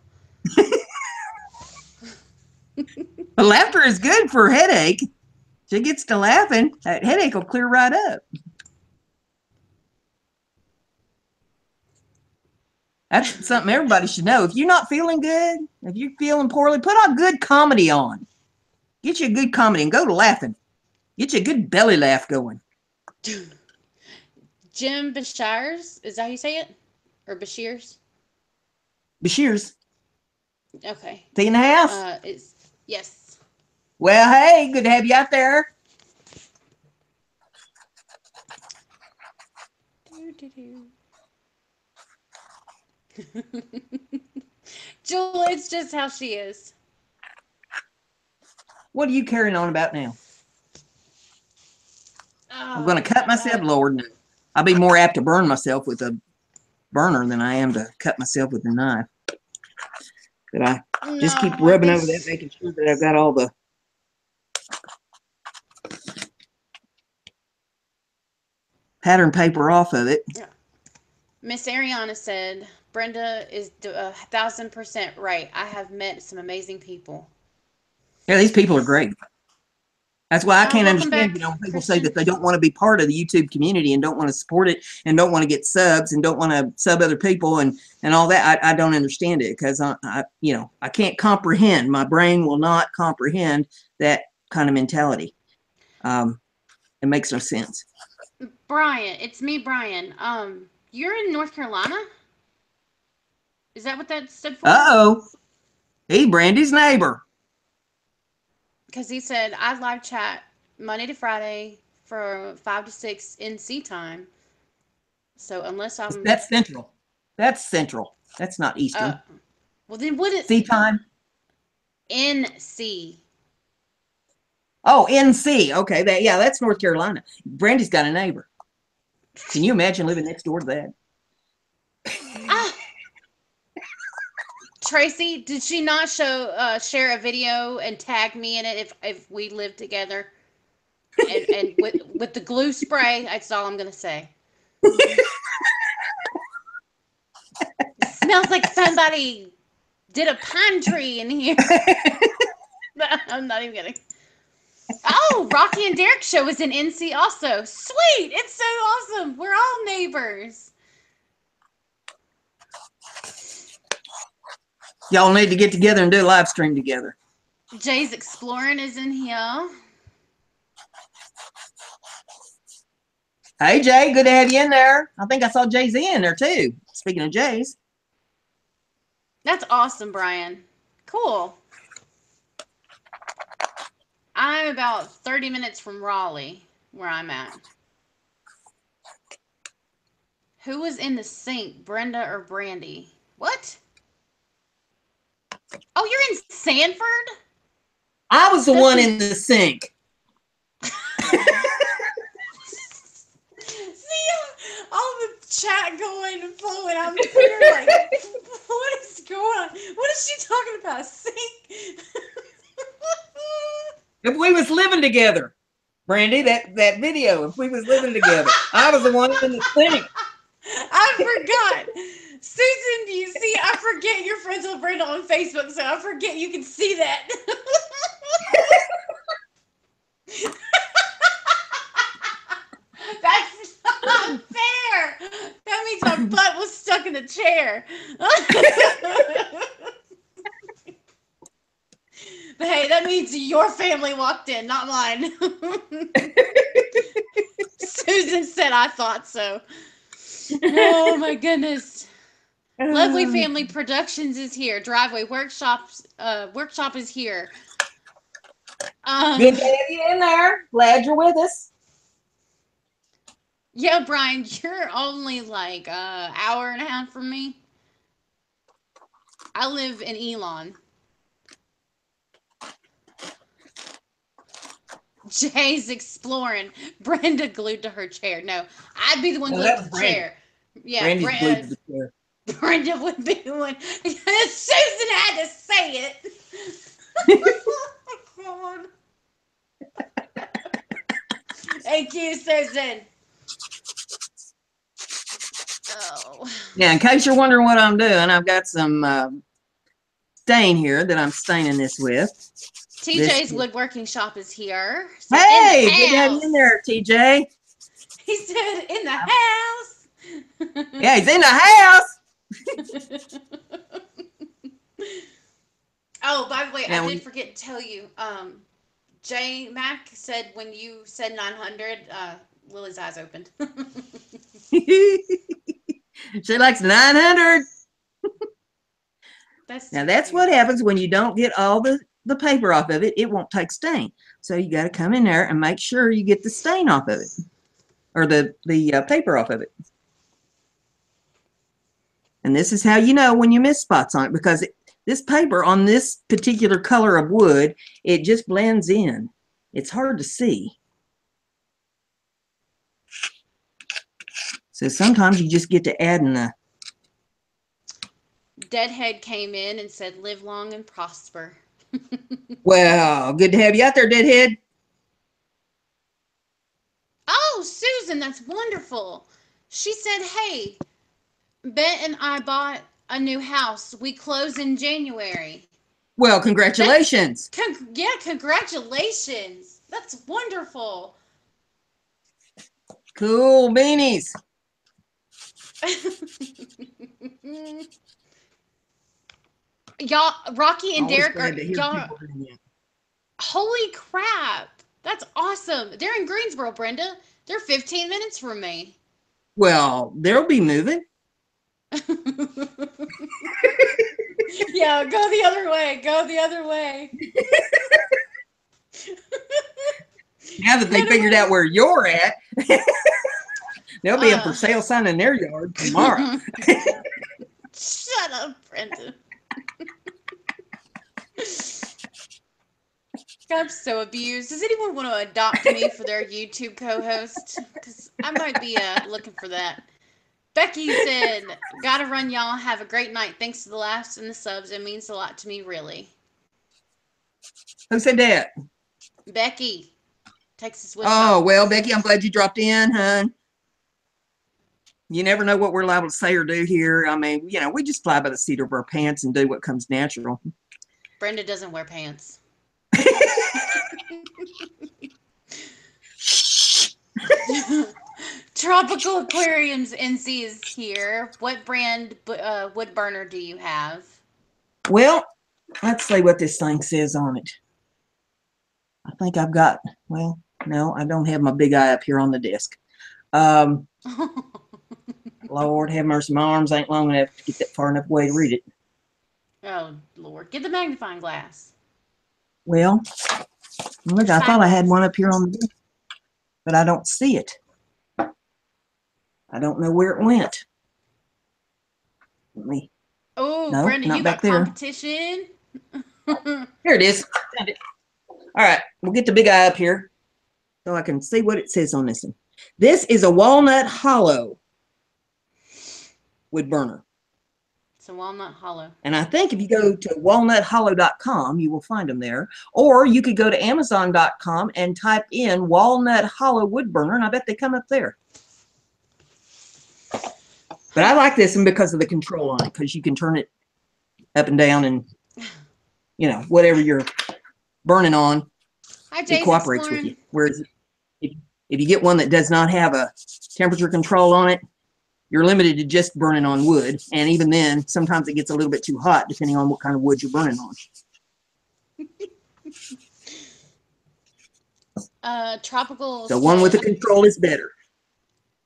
Laughter is good for a headache. She gets to laughing, that headache will clear right up. That's something everybody should know. If you're not feeling good, if you're feeling poorly, put on good comedy on. Get you a good comedy and go to laughing. Get you a good belly laugh going. Jim Bashir's, is that how you say it? Or Bashir's? Bashir's. Okay. 3.5? Yes. Well, hey, good to have you out there. Jewel, it's just how she is. What are you carrying on about now? Oh, I'm going to cut myself, Lord. I'll be more apt to burn myself with a burner than I am to cut myself with a knife. But I just keep rubbing over that, making sure that I've got all the pattern paper off of it. Yeah. Miss Ariana said, Brenda is 1,000% right. I have met some amazing people. Yeah, these people are great. That's why I can't welcome understand, back, you know, when people say Christian. that they don't want to be part of the YouTube community and don't want to support it and don't want to get subs and don't want to sub other people and all that. I don't understand it because you know, I can't comprehend. My brain will not comprehend that kind of mentality. It makes no sense. Brian, it's me, Brian. You're in North Carolina? Is that what that stood for? Uh-oh. He's Brandy's neighbor. Because he said, I live chat Monday to Friday from 5 to 6 NC time. So unless I'm... That's Central. That's Central. That's not Eastern. Well, then what is... C time? NC. Oh, NC. Okay. Yeah, that's North Carolina. Brandy's got a neighbor. Can you imagine living next door to that? Tracy, did she not share a video and tag me in it if we lived together? And with the glue spray, that's all I'm gonna say. It smells like somebody did a pine tree in here. I'm not even kidding. Oh, Rocky and Derek show is in NC also. Sweet! It's so awesome. We're all neighbors. Y'all need to get together and do a live stream together. Jay's Exploring is in here. Hey, Jay, good to have you in there. I think I saw Jay-Z in there, too. Speaking of Jay's. That's awesome, Brian. Cool. I'm about 30 minutes from Raleigh, where I'm at. Who was in the sink, Brenda or Brandy? What? Oh, you're in Sanford? I was the one in the sink. See all the chat going and flowing on Twitter like, what is going on? What is she talking about? A sink? If we was living together, Brandy, that video, if we was living together, I was the one in the sink. I forgot. Susan, do you see? I forget you're friends with Brenda on Facebook, so I forget you can see that. That's not fair. That means my butt was stuck in the chair. But hey, that means your family walked in, not mine. Susan said I thought so. Oh my goodness. Lovely Family Productions is here. Driveway Workshop is here. Good to have you in there. Glad you're with us. Yeah, Brian, you're only like an hour and a half from me. I live in Elon. Jay's Exploring. Brenda glued to her chair. No, I'd be the one glued to the chair. Yeah, Brandy's glued to the chair. Brenda would be the one. Susan had to say it. Oh, God. Thank you, Susan. Oh. Yeah, in case you're wondering what I'm doing, I've got some stain here that I'm staining this with. TJ's Woodworking Shop is here. So hey, good to have you in there, TJ. He said in the house. Yeah, he's in the house. Oh, by the way, I did forget to tell you. J Mac said when you said 900, Lily's eyes opened. She likes 900. Now that's what happens when you don't get all the paper off of it. It won't take stain. So you got to come in there and make sure you get the stain off of it, or the paper off of it. And this is how you know when you miss spots on it, because this paper on this particular color of wood, it just blends in. It's hard to see. So sometimes you just get to add in the... Deadhead came in and said, live long and prosper. Well, good to have you out there, Deadhead. Oh, Oh, Susan, that's wonderful. She said, hey, Bet and I bought a new house. We close in January. Well, congratulations. Yeah, congratulations. That's wonderful. Cool beanies. Y'all, Rocky and Always Derek are glad to hear y'all. people doing that. Holy crap! That's awesome. They're in Greensboro, Brenda. They're 15 minutes from me. Well, they'll be moving. Yeah, go the other way. Go the other way. Now that they figured out where you're at, there'll be a for sale sign in their yard tomorrow. Shut up, Brenda. I'm so abused. Does anyone want to adopt me for their YouTube co-host? Because I might be looking for that. Becky said, gotta run, y'all. Have a great night. Thanks to the laughs and the subs. It means a lot to me, really. Who said that? Becky. Texas Wood Oh, Talk. well, Becky, I'm glad you dropped in, hon. You never know what we're liable to say or do here. I mean, you know, we just fly by the seat of our pants and do what comes natural. Brenda doesn't wear pants. Tropical Aquariums NC is here. What brand wood burner do you have? Well, let's see what this thing says on it. I think I've got, well, no, I don't have my big eye up here on the desk. Lord have mercy, my arms ain't long enough to get that far enough away to read it. Oh, Lord. Get the magnifying glass. Well, look, I thought I had one up here on the desk, but I don't see it. I don't know where it went. Let me. Oh, no, Brenda, not you back got there. competition. Here it is. All right, we'll get the big eye up here so I can see what it says on this one. This is a walnut hollow wood burner. It's a walnut hollow. And I think if you go to walnuthollow.com, you will find them there. Or you could go to amazon.com and type in walnut hollow wood burner, and I bet they come up there. But I like this one because of the control on it, because you can turn it up and down and, you know, whatever you're burning on, it cooperates with you. Whereas if you get one that does not have a temperature control on it, you're limited to just burning on wood. And even then, sometimes it gets a little bit too hot, depending on what kind of wood you're burning on. Tropical. So one with a control is better.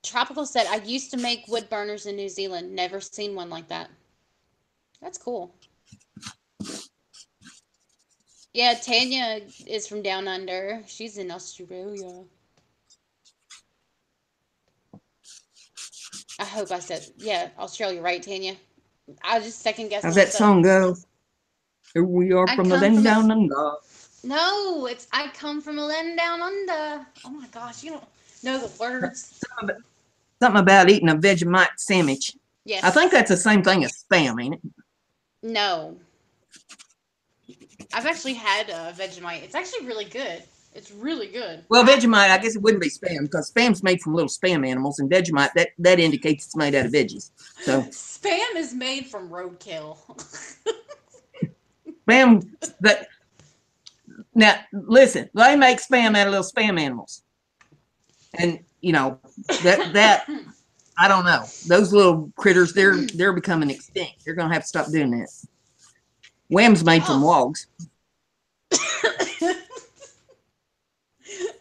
Tropical said, I used to make wood burners in New Zealand. Never seen one like that. That's cool. Yeah, Tanya is from down under. She's in Australia. I hope I said, yeah, Australia, right, Tanya? I just second guessed. How's that song go? Here we are from the land down under. No, it's I come from a land down under. Oh my gosh, you don't know the words. Something about eating a Vegemite sandwich. Yes. I think that's the same thing as spam, ain't it? No. I've actually had Vegemite. It's actually really good. It's really good. Well, Vegemite, I guess it wouldn't be spam, because spam's made from little spam animals, and Vegemite, that indicates it's made out of veggies. So spam is made from roadkill. Spam, that now listen, they make spam out of little spam animals, and you know that I don't know, those little critters, they're becoming extinct. They're gonna have to stop doing that. Wham's made from wogs.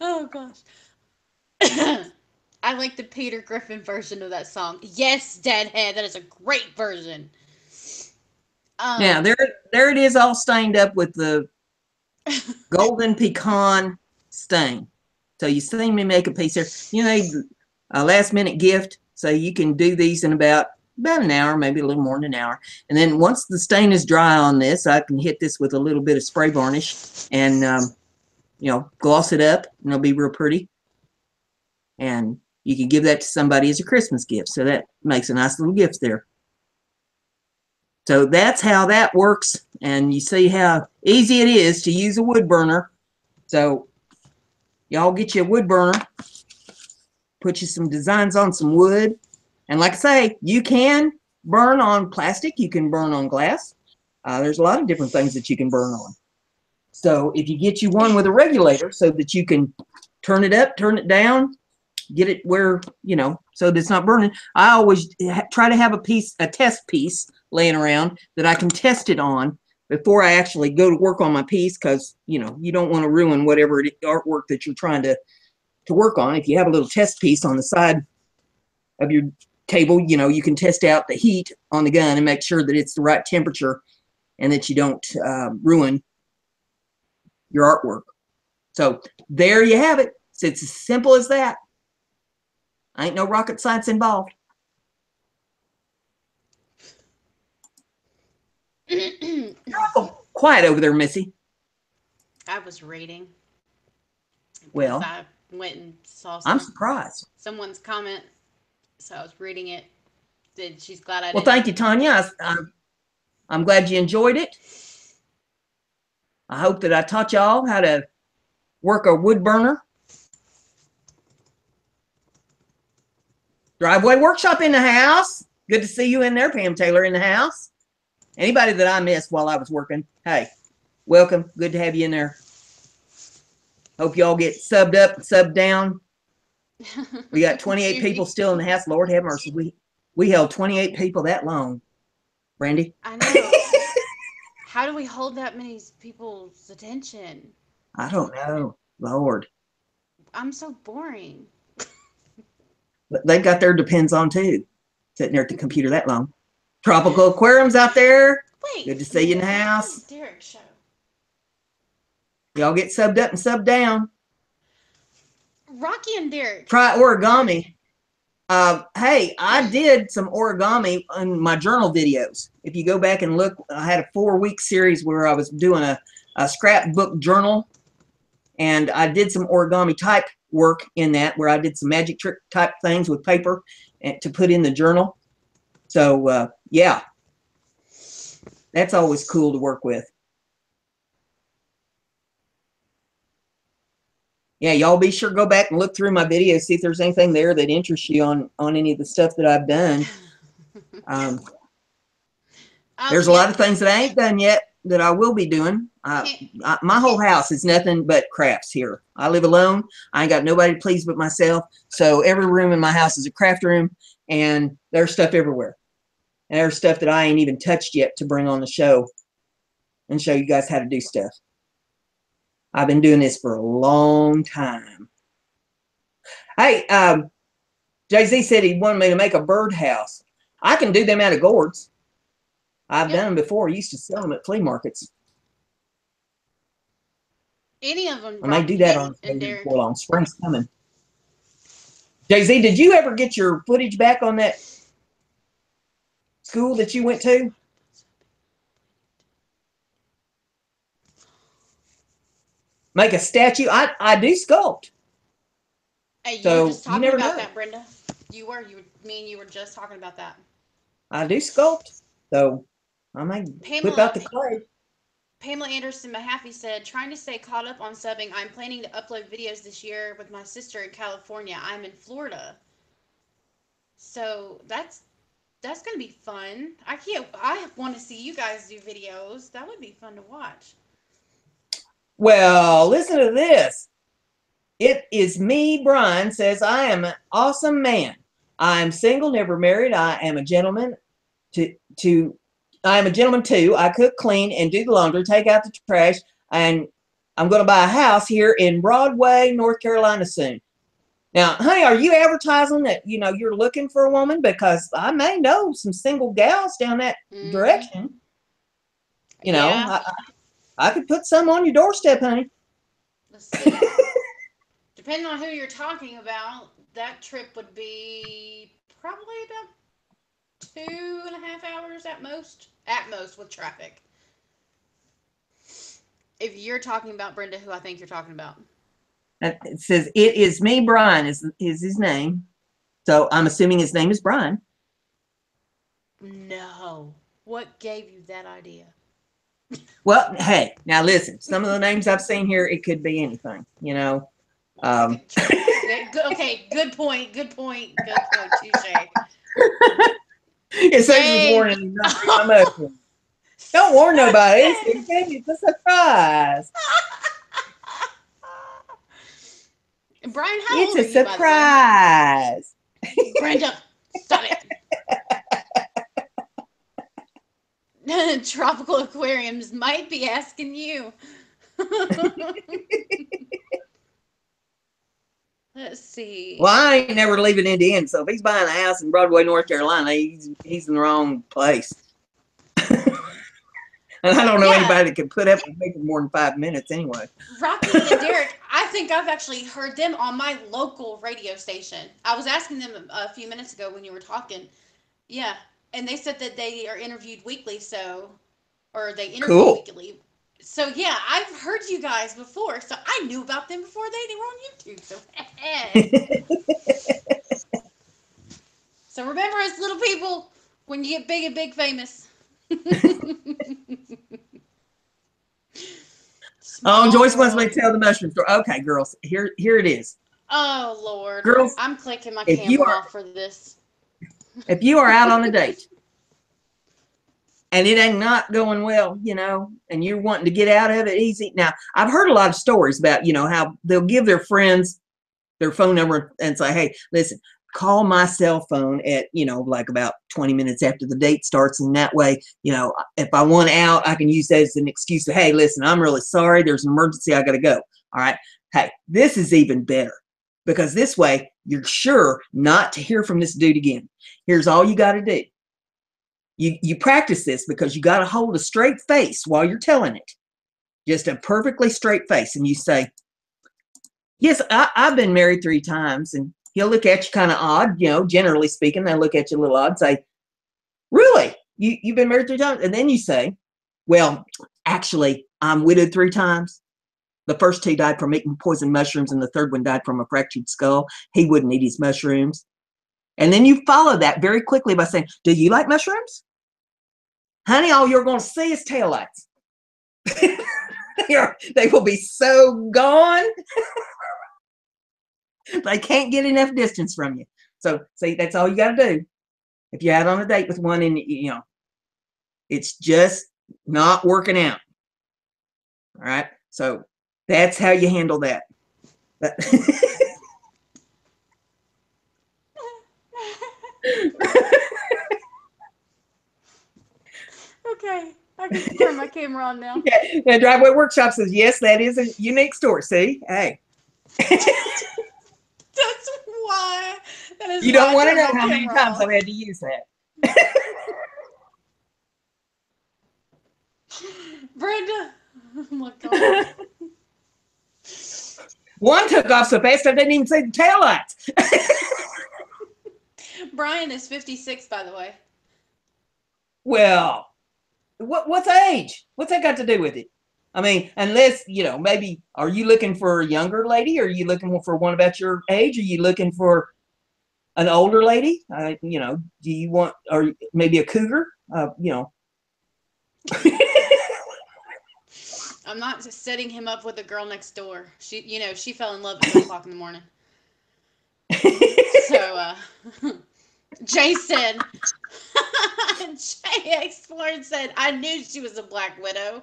Oh gosh. I like the Peter Griffin version of that song. Yes, Deadhead, that is a great version. Now there it is, all stained up with the golden pecan stain. So you see me make a piece here. You need a last minute gift, so you can do these in about an hour, maybe a little more than an hour. And then once the stain is dry on this, I can hit this with a little bit of spray varnish and you know, gloss it up, and it'll be real pretty. And you can give that to somebody as a Christmas gift. So that makes a nice little gift there. So that's how that works. And you see how easy it is to use a wood burner. So y'all get you a wood burner put you some designs on some wood. And like I say, you can burn on plastic. You can burn on glass. There's a lot of different things that you can burn on. So if you get you one with a regulator so that you can turn it up, turn it down, get it where, you know, so that it's not burning. I always try to have a test piece laying around that I can test it on before I actually go to work on my piece, because, you know, you don't want to ruin whatever artwork that you're trying to work on. If you have a little test piece on the side of your table, you know, you can test out the heat on the gun and make sure that it's the right temperature and that you don't ruin your artwork. So there you have it. So it's as simple as that. Ain't no rocket science involved. Quiet over there, Missy. I was reading. Well, I went and saw I'm surprised. Someone's comment, so I was reading it. She's glad I did. Well, thank you, Tanya. I'm glad you enjoyed it. I hope that I taught y'all how to work a wood burner. Driveway Workshop in the house. Good to see you in there, Pam Taylor in the house. Anybody that I missed while I was working, hey, welcome. Good to have you in there. Hope y'all get subbed up and subbed down. We got 28 people still in the house. Lord have mercy. We held 28 people that long, Brandy. I know. How do we hold that many people's attention? I don't know. Lord. I'm so boring. But they've got their depends on too, sitting there at the computer that long. Tropical Aquariums out there. Wait. Good to see you in the house. Derek show. Y'all get subbed up and subbed down. Rocky and Derek. Try origami. Hey, I did some origami on my journal videos. If you go back and look, I had a 4-week series where I was doing a scrapbook journal, and I did some origami type work in that, where I did some magic trick type things with paper and to put in the journal. So yeah, that's always cool to work with. Yeah, y'all be sure to go back and look through my videos, see if there's anything there that interests you on any of the stuff that I've done. There's a lot of things that I ain't done yet that I will be doing. My whole house is nothing but crafts here. I live alone. I ain't got nobody to please but myself. So every room in my house is a craft room, and there's stuff everywhere. And there's stuff that I ain't even touched yet to bring on the show and show you guys how to do stuff. I've been doing this for a long time. Hey, Jay-Z said he wanted me to make a birdhouse. I can do them out of gourds. I've done them before. I used to sell them at flea markets. Any of them. I may do that on before long. Spring's coming. Jay-Z, did you ever get your footage back on that school that you went to? Make a statue. I do sculpt. Hey, you were just talking about that, Brenda. You were just talking about that. I do sculpt. So I might whip out the clay. Pamela Anderson Mahaffey said, trying to stay caught up on subbing. I'm planning to upload videos this year with my sister in California. I'm in Florida. So that's going to be fun. I want to see you guys do videos. That would be fun to watch. Well, listen to this. It is me, Brian, says, I am an awesome man. I am single, never married. I am a gentleman too. I cook, clean, and do the laundry, take out the trash, and I'm going to buy a house here in Broadway, North Carolina soon. Now, honey, are you advertising that, you know, you're looking for a woman? Because I may know some single gals down that direction. You know, yeah. I could put some on your doorstep, honey. Let's see. Depending on who you're talking about, that trip would be probably about 2.5 hours at most with traffic. If you're talking about Brenda, who I think you're talking about. It says, it is me, Brian is his name. So I'm assuming his name is Brian. No. What gave you that idea? Well, hey, now listen, some of the names I've seen here, it could be anything, you know. Okay, good point. Good point. Good point. Touche. It says it's warning not to eat my mushrooms. Don't warn nobody. It's a surprise. Brian, how It's old a are you, surprise. by the way? Brenda, stop it. Tropical aquariums might be asking you. Let's see. Well, I ain't never leaving Indiana, so if he's buying a house in Broadway, North Carolina, he's in the wrong place. And I don't know anybody that can put up with me for more than 5 minutes anyway. Rocky and Derek, I think I've actually heard them on my local radio station. I was asking them a few minutes ago when you were talking. Yeah. And they said that they are interviewed weekly, or they interview weekly. So yeah, I've heard you guys before. So I knew about them before they were on YouTube. So remember us little people when you get big and big famous. Joyce wants me to tell the mushroom story. Okay, girls, here it is. Oh Lord, girls, I'm clicking my camera off for this. If you are out on a date and it ain't not going well, and you're wanting to get out of it easy. Now, I've heard a lot of stories about, how they'll give their friends their phone number and say, hey, listen, call my cell phone at, like about 20 minutes after the date starts. And that way, if I want out, I can use that as an excuse to, hey, listen, I'm really sorry. There's an emergency. I got to go. All right. Hey, this is even better because this way you're sure not to hear from this dude again. Here's all you got to do. You practice this because you got to hold a straight face while you're telling it. Just a perfectly straight face. And you say, yes, I've been married 3 times. And he'll look at you kind of odd, generally speaking. They'll look at you a little odd and say, really? You've been married 3 times? And then you say, well, actually, I'm widowed 3 times. The first 2 died from eating poison mushrooms, and the third one died from a fractured skull. He wouldn't eat his mushrooms. And then you follow that very quickly by saying, do you like mushrooms? Honey, all you're going to see is taillights. They will be so gone. They can't get enough distance from you. So, see, that's all you got to do. If you're out on a date with one and, it's just not working out. All right? So, that's how you handle that. Okay, I can turn my camera on now. Yeah, the Driveway Workshop says, yes, that is a unique story. See? Hey. That's why. That is you don't want to know how many times I've had to use that. Brenda. Oh my God. One took off so fast I didn't even see the taillights. Brian is 56, by the way. Well, what's age? What's that got to do with it? I mean, unless, maybe, are you looking for a younger lady? Or are you looking for one about your age? Are you looking for an older lady? Do you want, or maybe a cougar? I'm not just setting him up with a girl next door. She fell in love at 2 o'clock in the morning. So, Jason, Jay Explored said, I knew she was a black widow.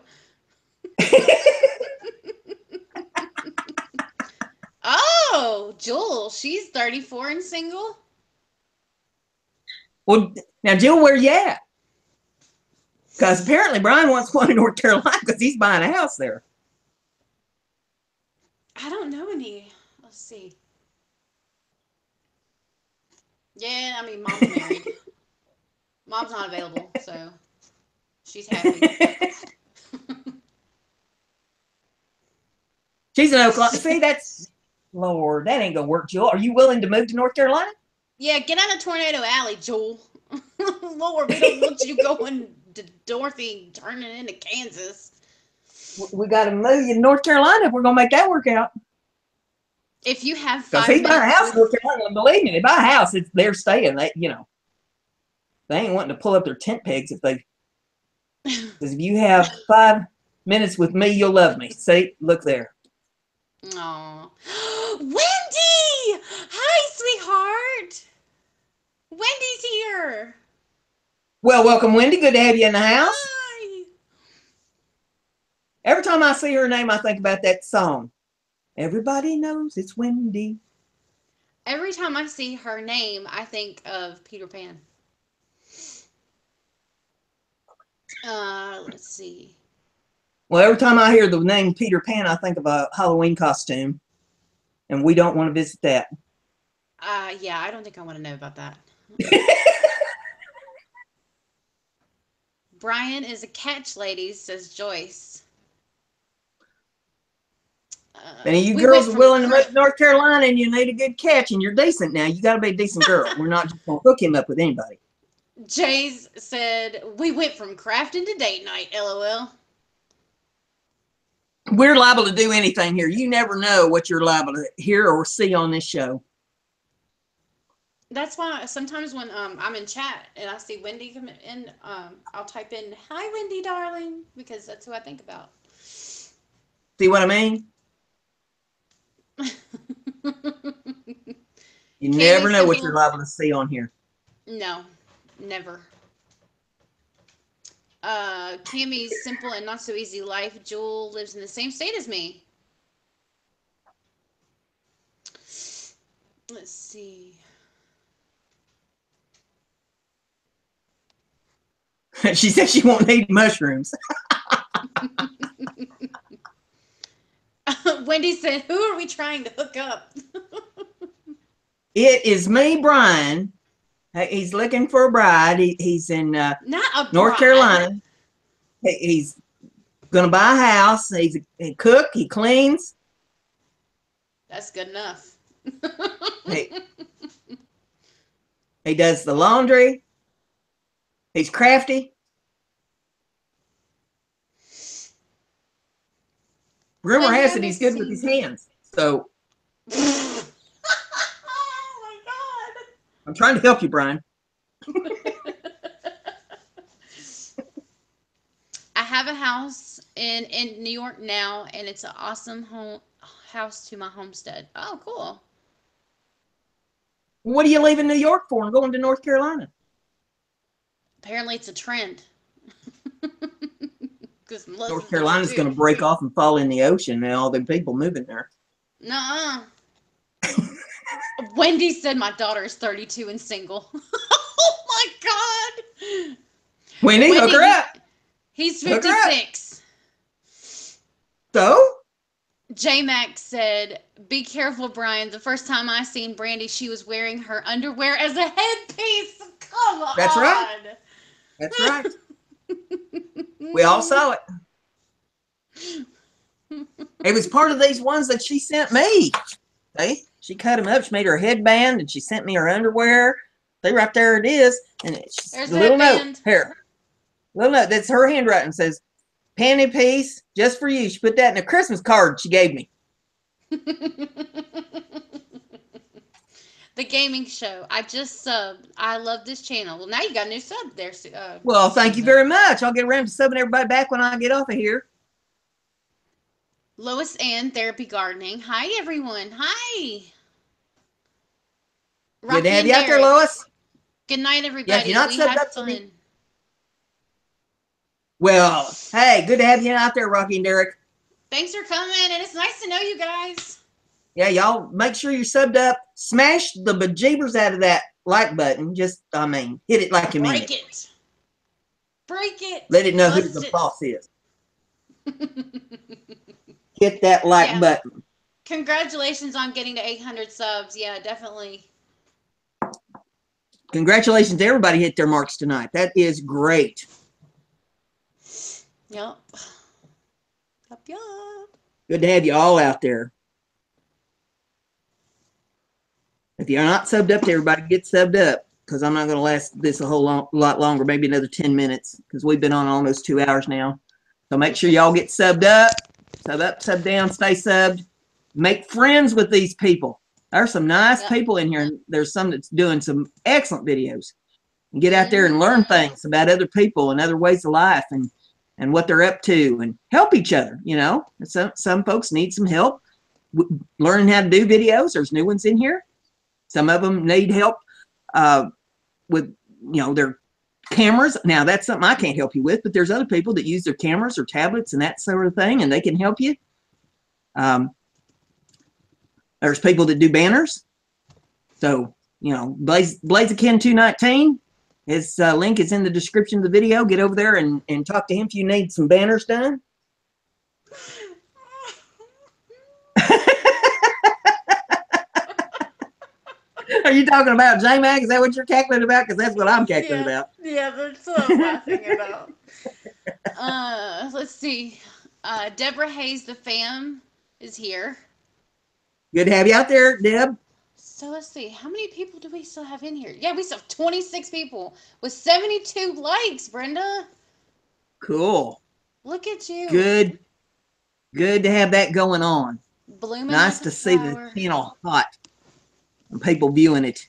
Oh, Jewel, she's 34 and single. Well, now, Jill, where you at? Because apparently Brian wants one in North Carolina because he's buying a house there. I don't know any. Let's see. Yeah, I mean, Mom's married. Mom's not available, so she's happy. She's in Oklahoma. See, that's, Lord, that ain't going to work, Jill. Are you willing to move to North Carolina? Yeah, get out of Tornado Alley, Joel. Lord, we don't want you going to Dorothy turning into Kansas. We got to move you to North Carolina if we're going to make that work out. If you have 5 minutes. Because he's buying a house in North Carolina. Believe me, they buy a house, they're staying. They ain't wanting to pull up their tent pegs if they. Because if you have 5 minutes with me, you'll love me. See, look there. Aw. Wendy! Well, welcome, Wendy. Good to have you in the house. Hi. Every time I see her name, I think about that song. Everybody knows it's Wendy. Every time I see her name, I think of Peter Pan. Let's see. Well, every time I hear the name Peter Pan, I think of a Halloween costume, and we don't want to visit that. Yeah, I don't think I want to know about that. Brian is a catch, ladies, says Joyce. And you girls are willing to move to North Carolina, and you need a good catch, and you're decent now. You got to be a decent girl. We're not just going to hook him up with anybody. Jays said, we went from crafting to date night, LOL. We're liable to do anything here. You never know what you're liable to hear or see on this show. That's why sometimes when I'm in chat and I see Wendy come in, I'll type in, hi, Wendy, darling, because that's who I think about. See what I mean? You never know what you're liable to see on here. No, never. Cammy's simple and not so easy life. Jewel lives in the same state as me. Let's see. She said she won't need mushrooms. Wendy said, who are we trying to hook up? It is me, Brian. He's looking for a bride. He's in North Carolina. He's going to buy a house. He's a cook. He cleans. That's good enough. He does the laundry. He's crafty. Rumor has it he's good with his hands. So. Oh my God. I'm trying to help you, Brian. I have a house in New York now, and it's an awesome house to my homestead. Oh, cool. What are you leaving New York for and going to North Carolina? Apparently, it's a trend. North Carolina's going to break off and fall in the ocean, and all the people moving there. Nuh-uh. Wendy said my daughter is 32 and single. Oh my God. Wendy, hook her up. He's 56. So? J-Mac said, be careful, Brian. The first time I seen Brandy, she was wearing her underwear as a headpiece. Come on. That's right. That's right. We all saw it. It was part of these ones that she sent me. See? She cut them up. She made her headband, and she sent me her underwear. See, right there it is. And it's a little note. Here. Little note. That's her handwriting. It says, panty piece, just for you. She put that in a Christmas card she gave me. The gaming show. I just subbed. I love this channel. Well, now you got a new sub there. Well, thank you very much. I'll get around to subbing everybody back when I get off of here. Lois Ann, Therapy Gardening. Hi, everyone. Hi. Good to have you out there, Lois. Good night, everybody. Yeah, if you're not we subbed have up fun. to me. Well, hey, good to have you out there, Rocky and Derek. Thanks for coming, and it's nice to know you guys. Yeah, y'all make sure you're subbed up. Smash the bejeebers out of that like button. Just, I mean, hit it like you mean it. Break it. Break it. Let it know who the boss is. Hit that like button. Congratulations on getting to 800 subs. Yeah, definitely. Congratulations to everybody hit their marks tonight. That is great. Yep. Yep. Good to have you all out there. If you're not subbed up to everybody, get subbed up, because I'm not going to last this a whole lot longer, maybe another 10 minutes, because we've been on almost 2 hours now. So make sure y'all get subbed up, sub down, stay subbed. Make friends with these people. There's some nice people in here, and there's some that's doing some excellent videos. And get out there and learn things about other people and other ways of life, and what they're up to, and help each other. You know, some folks need some help learning how to do videos. There's new ones in here. Some of them need help with, you know, they're cameras. Now, that's something I can't help you with, but there's other people that use their cameras or tablets and that sort of thing, and they can help you. There's people that do banners. So, you know, Blaziken 219, his link is in the description of the video. Get over there and talk to him if you need some banners done. Are you talking about J-Mac? Is that what you're cackling about? Because that's what I'm cackling about. Yeah, that's what I'm laughing about. Let's see. Deborah Hayes, the fam, is here. Good to have you out there, Deb. So let's see. How many people do we still have in here? Yeah, we still have 26 people with 72 likes, Brenda. Cool. Look at you. Good to have that going on. Blooming nice like to see flower. the channel hot. And people viewing it.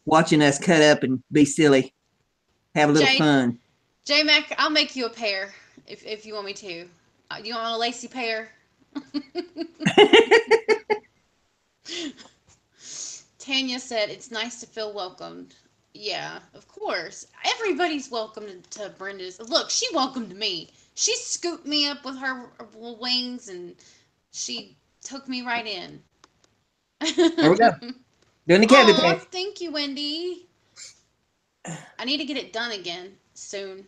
Watching us cut up and be silly. Have a little fun. J-Mac, I'll make you a pair if you want me to. You want a lacy pair? Tanya said, it's nice to feel welcomed. Yeah, of course. Everybody's welcome to Brenda's. Look, she welcomed me. She scooped me up with her wings and she took me right in. There we go. Doing the cabbage patch. Thank you, Wendy. I need to get it done again soon.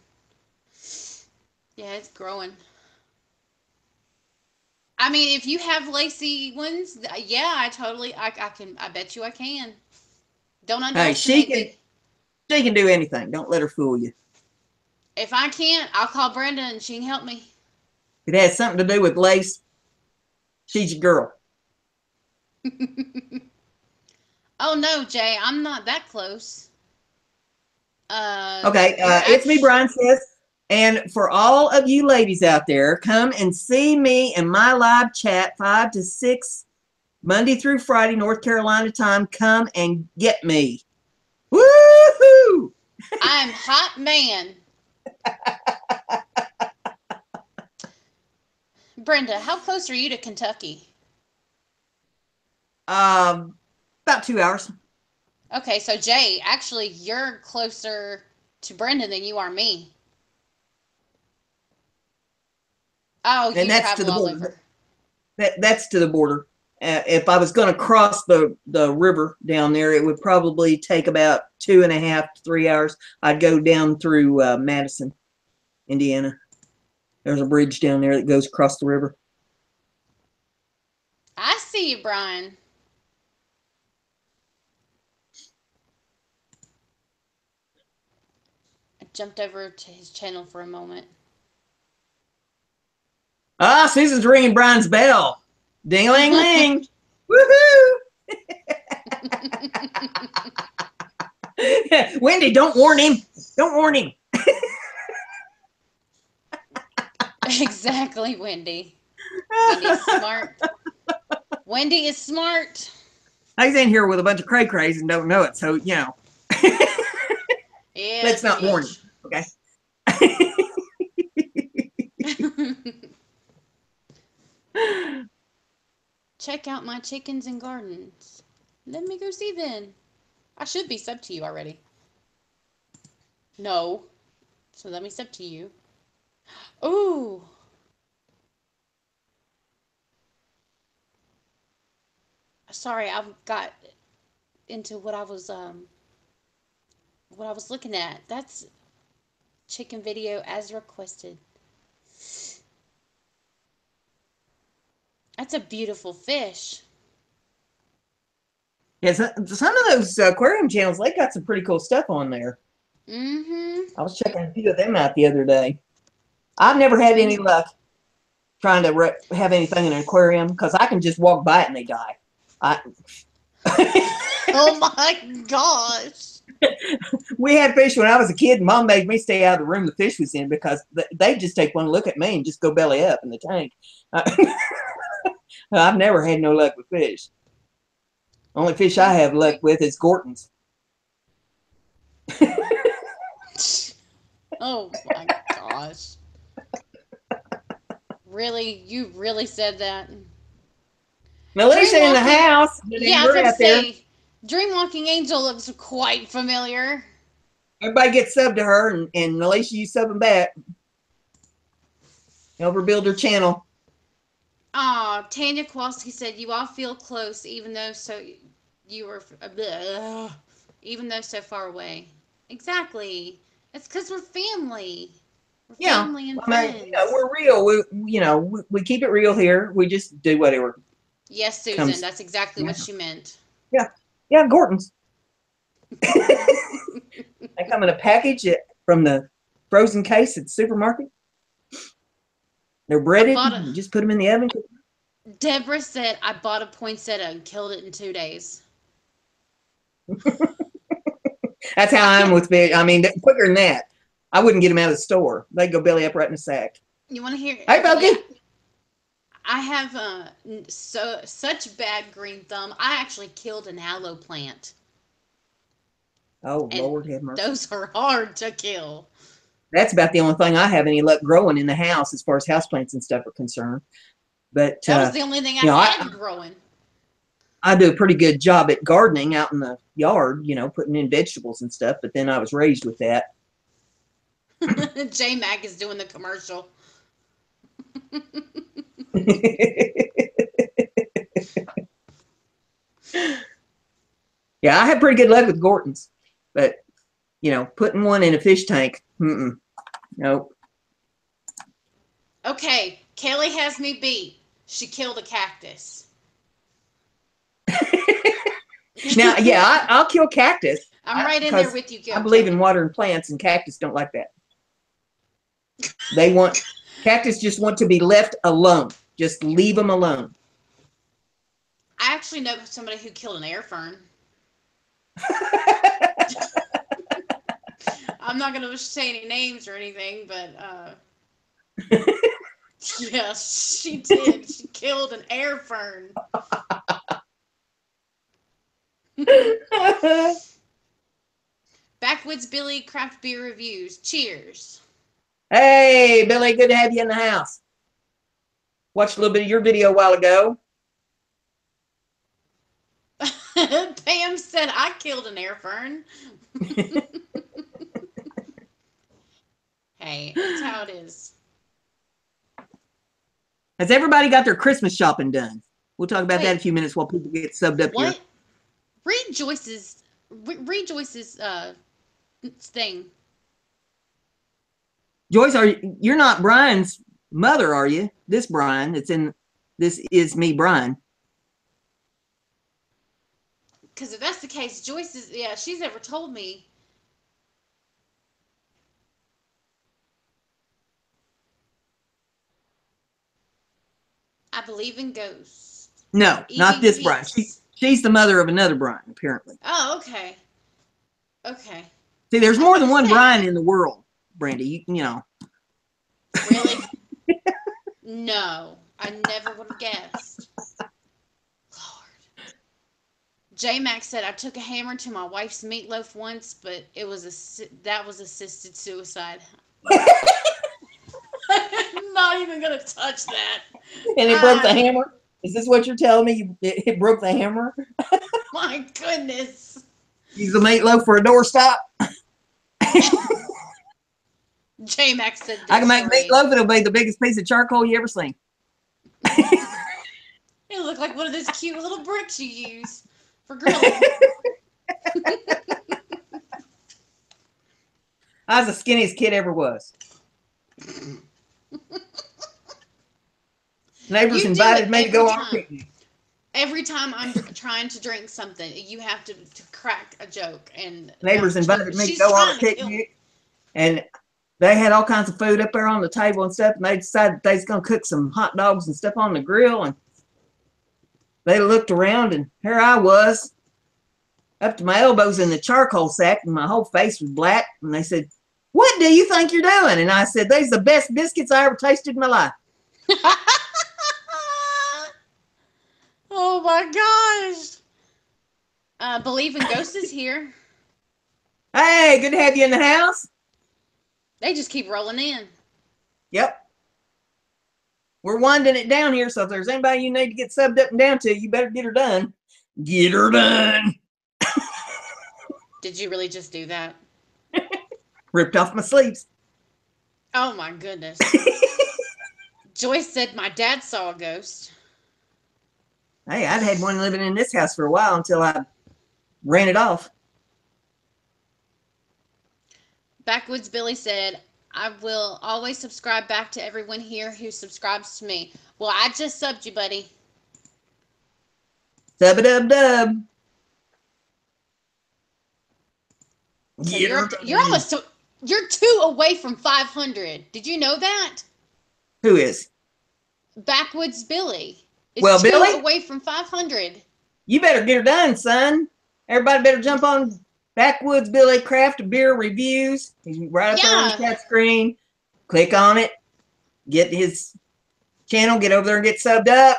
Yeah, it's growing. I mean, if you have lacy ones, yeah, I bet you I can. Don't underestimate me. She can do anything. Don't let her fool you. If I can't, I'll call Brenda and she can help me. If it has something to do with lace, she's your girl. Oh no, Jay, I'm not that close. Okay, it's me, Brian says. And for all of you ladies out there, come and see me in my live chat 5 to 6 Monday through Friday, North Carolina time. Come and get me. Woohoo! I'm hot man. Brenda, how close are you to Kentucky? About 2 hours. Okay, so Jay, actually, you're closer to Brenda than you are me. Oh, and you that's travel to the all border. over. That's to the border. If I was going to cross the river down there, it would probably take about 2.5 to 3 hours. I'd go down through Madison, Indiana. There's a bridge down there that goes across the river. I see you, Brian. I jumped over to his channel for a moment. Ah, Susan's ringing Brian's bell. Ding-a-ling-ling. Woohoo! Wendy, don't warn him. Don't warn him. Exactly, Wendy. Wendy's smart. Wendy is smart. He's in here with a bunch of cray-crays and don't know it, so, you know. Yeah, let's not warn him, okay? Check out my chickens and gardens. Let me go see then. I should be subbed to you already. No. So let me sub to you. Ooh. Sorry, I got into what I was looking at. That's chicken video as requested. That's a beautiful fish. Yeah, some of those aquarium channels, they got some pretty cool stuff on there. Mm-hmm. I was checking a few of them out the other day. I've never had any luck trying to have anything in an aquarium because I can just walk by it and they die. Oh my gosh. We had fish when I was a kid, and Mom made me stay out of the room the fish was in because they just take one look at me and just go belly up in the tank. I've never had no luck with fish. Only fish I have luck with is Gorton's. Oh my gosh. Really? You really said that? Melissa in the house. Yeah, I was going to say, Dreamwalking Angel looks quite familiar. Everybody gets subbed to her, and Alicia, you sub them back. Help her build her channel. Tanya Kowalski said, "You all feel close, even though even though so far away." Exactly. It's because we're family. We're family and friends. We're real. We keep it real here. We just do whatever. Yes, Susan. That's exactly what she meant. Yeah, Gordon's. They come in a package from the frozen case at the supermarket. They're breaded. You just put them in the oven. Deborah said, "I bought a poinsettia and killed it in 2 days." That's how I am with fish. I mean, quicker than that. I wouldn't get them out of the store. They go belly up right in the sack. You want to hear? Hey, Bogey. Yeah. I have such bad green thumb. I actually killed an aloe plant. Oh, and Lord have mercy. Those are hard to kill. That's about the only thing I have any luck growing in the house as far as houseplants and stuff are concerned. But that was the only thing I had growing. I do a pretty good job at gardening out in the yard, putting in vegetables and stuff. But then I was raised with that. J-Mac is doing the commercial. Yeah, I had pretty good luck with Gordon's, but putting one in a fish tank, nope. Okay, Kelly has me beat. She killed a cactus. Now, yeah, I'll kill cactus. I'm right in there with you, I believe in watering plants, and cactus don't like that. Cactus just want to be left alone. Just leave them alone. I actually know somebody who killed an air fern. I'm not going to say any names or anything, but yes, she did. She killed an air fern. Backwoods Billy Craft Beer Reviews. Cheers. Hey, Billy, good to have you in the house. Watched a little bit of your video a while ago. Pam said, "I killed an air fern." Hey, that's how it is. Has everybody got their Christmas shopping done? We'll talk about that in a few minutes while people get subbed up here. Read Joyce's thing. Joyce, you're not Brian's mother, are you? This Brian, this is me, Brian. Because if that's the case, Joyce is, she's never told me. I believe in ghosts. No, not this Brian. She's the mother of another Brian, apparently. Oh, okay. Okay. See, there's more than one Brian in the world, Brandy. You know. Really? No, I never would have guessed. Lord. J-Mac said, "I took a hammer to my wife's meatloaf once, but that was assisted suicide." I'm not even going to touch that. And it broke the hammer? Is this what you're telling me? It broke the hammer? My goodness. Use the meatloaf for a doorstop? J-Mac said, "I can make meatloaf. It'll be the biggest piece of charcoal you ever seen." It looked like one of those cute little bricks you use for grilling. I was the skinniest kid ever was. Neighbors invited me to go on a picnic. Every time I'm trying to drink something, you have to crack a joke. And neighbors invited me to go on a picnic, and they had all kinds of food up there on the table and stuff, and they decided they was going to cook some hot dogs and stuff on the grill, and they looked around, and here I was, up to my elbows in the charcoal sack, and my whole face was black, and they said, "What do you think you're doing?" And I said, "These are the best biscuits I ever tasted in my life." Oh my gosh. Believe in Ghosts is here. Hey, good to have you in the house. They just keep rolling in. Yep. We're winding it down here, so if there's anybody you need to get subbed up and down to, you better get her done. Get her done. Did you really just do that? Ripped off my sleeves. Oh my goodness. Joyce said my dad saw a ghost. Hey, I've had one living in this house for a while until I ran it off. Backwoods Billy said, I will always subscribe back to everyone here who subscribes to me. Well, I just subbed you, buddy. Dub-a-dub-dub. So you're almost you're 2 away from 500. Did you know that? Who is? Backwoods Billy is Well, 2 Billy, away from 500. you better get her done, son. Everybody better jump on Backwoods Billy Craft Beer Reviews. He's right up there on the chat screen. Click on it. Get his channel. Get over there and get subbed up.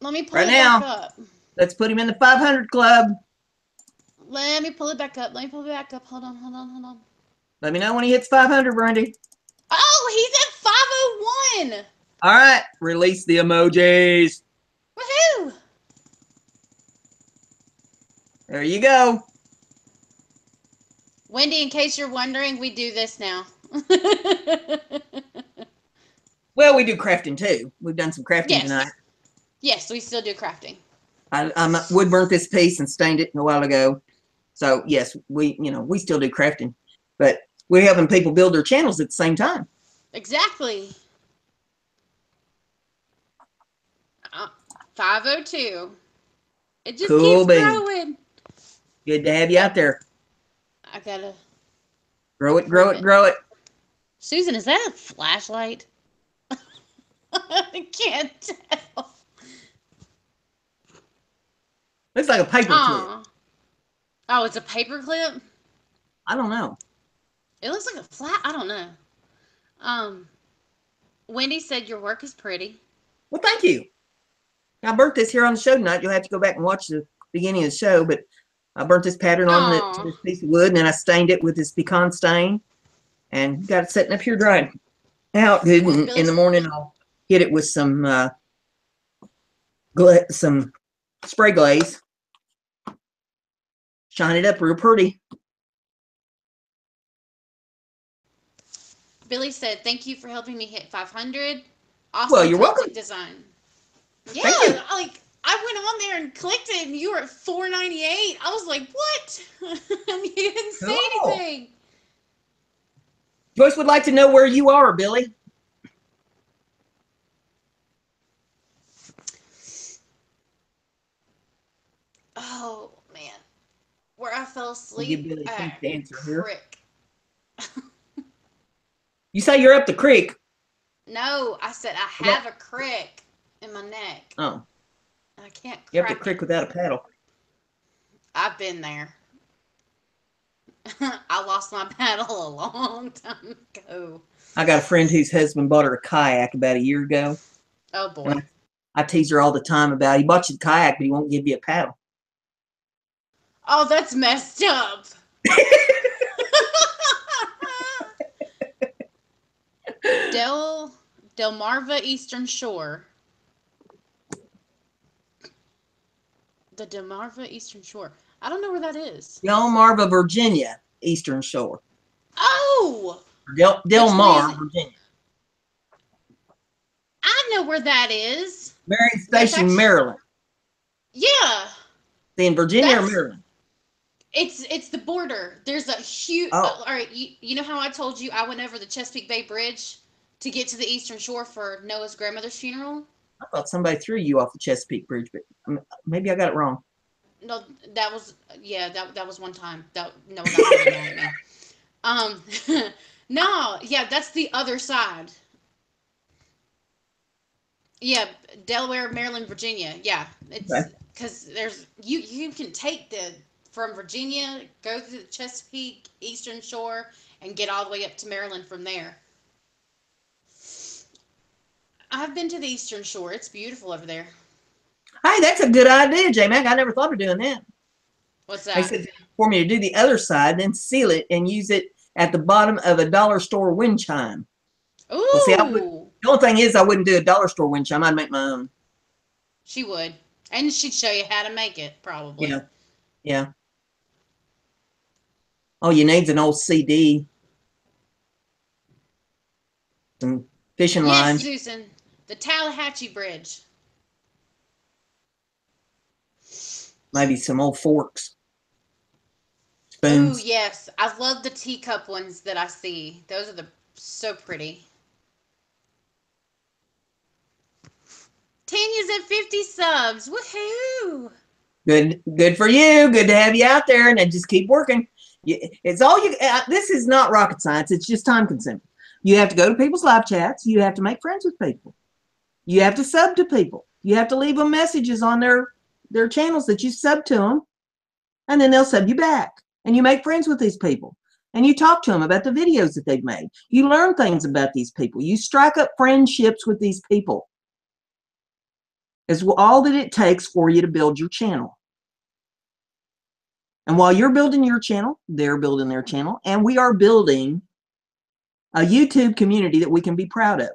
Let me pull it back up. Let's put him in the 500 club. Let me pull it back up. Let me pull it back up. Hold on. Let me know when he hits 500, Brandy. Oh, he's at 501. All right. Release the emojis. Woohoo! There you go. Wendy, in case you're wondering, we do this now. Well, we do crafting too. We've done some crafting tonight. Yes, we still do crafting. I wood burnt this piece and stained it a while ago. So yes, we still do crafting, but we're helping people build their channels at the same time. Exactly. 502. It just keeps growing. Good to have you out there. I gotta grow it. Susan, is that a flashlight? I can't tell. Looks like a paper clip. Oh, it's a paper clip? I don't know. It looks like a flat. I don't know. Wendy said your work is pretty. Well, thank you. I burnt this here on the show tonight. You'll have to go back and watch the beginning of the show, but I burnt this pattern on this piece of wood, and then I stained it with this pecan stain, and got it sitting up here drying out good. And in the morning, I'll hit it with some spray glaze, shine it up real pretty. Billy said, "Thank you for helping me hit 500." Awesome. Well, you're welcome. Design. Yeah, like I went on there and clicked it, and you were at 498. I was like, "What?" You didn't say anything. Joyce would like to know where you are, Billy. Oh man, where I fell asleep. Give Billy some answer here. Crick. You say you're up the creek. No, I said I have a crick in my neck. Oh. I can't crack You have to crick without a paddle. I've been there. I lost my paddle a long time ago. I got a friend whose husband bought her a kayak about a year ago. Oh, boy. I tease her all the time about, he bought you the kayak, but he won't give you a paddle. Oh, that's messed up. Delmarva Eastern Shore. The Delmarva Eastern Shore. I don't know where that is. Delmarva, Virginia, Eastern Shore. Oh! Delmar, Virginia. I know where that is. Marion Station, Maryland. Yeah. In Virginia or Maryland? It's the border. There's a huge. All right, you know how I told you I went over the Chesapeake Bay Bridge to get to the Eastern Shore for Noah's grandmother's funeral? I thought somebody threw you off the Chesapeake Bridge, but maybe I got it wrong. No, that was that was one time. Noah got really mad at me. No, yeah, that's the other side. Yeah, Delaware, Maryland, Virginia. Yeah, it's because there's you can take from Virginia, go to the Chesapeake Eastern Shore, and get all the way up to Maryland from there. I've been to the Eastern Shore. It's beautiful over there. Hey, that's a good idea, J-Mac. I never thought of doing that. What's that? They said for me to do the other side, then seal it and use it at the bottom of a dollar store wind chime. Ooh. Well, see, the only thing is I wouldn't do a dollar store wind chime. I'd make my own. She would. And she'd show you how to make it, probably. Yeah. Yeah. All you need's an old CD some fishing Yes, lines. Susan. The Tallahatchie Bridge. Maybe some old forks. Oh, Spoons. yes. I love the teacup ones that I see. Those are so pretty. Tanya's at 50 subs. Woohoo! Good for you. Good to have you out there, and then just keep working. It's all you. This is not rocket science. It's just time consuming. You have to go to people's live chats. You have to make friends with people. You have to sub to people. You have to leave them messages on their channels that you sub to them, and then they'll sub you back. And you make friends with these people, and you talk to them about the videos that they've made. You learn things about these people. You strike up friendships with these people. Is all that it takes for you to build your channel. And while you're building your channel, they're building their channel, and we are building a YouTube community that we can be proud of.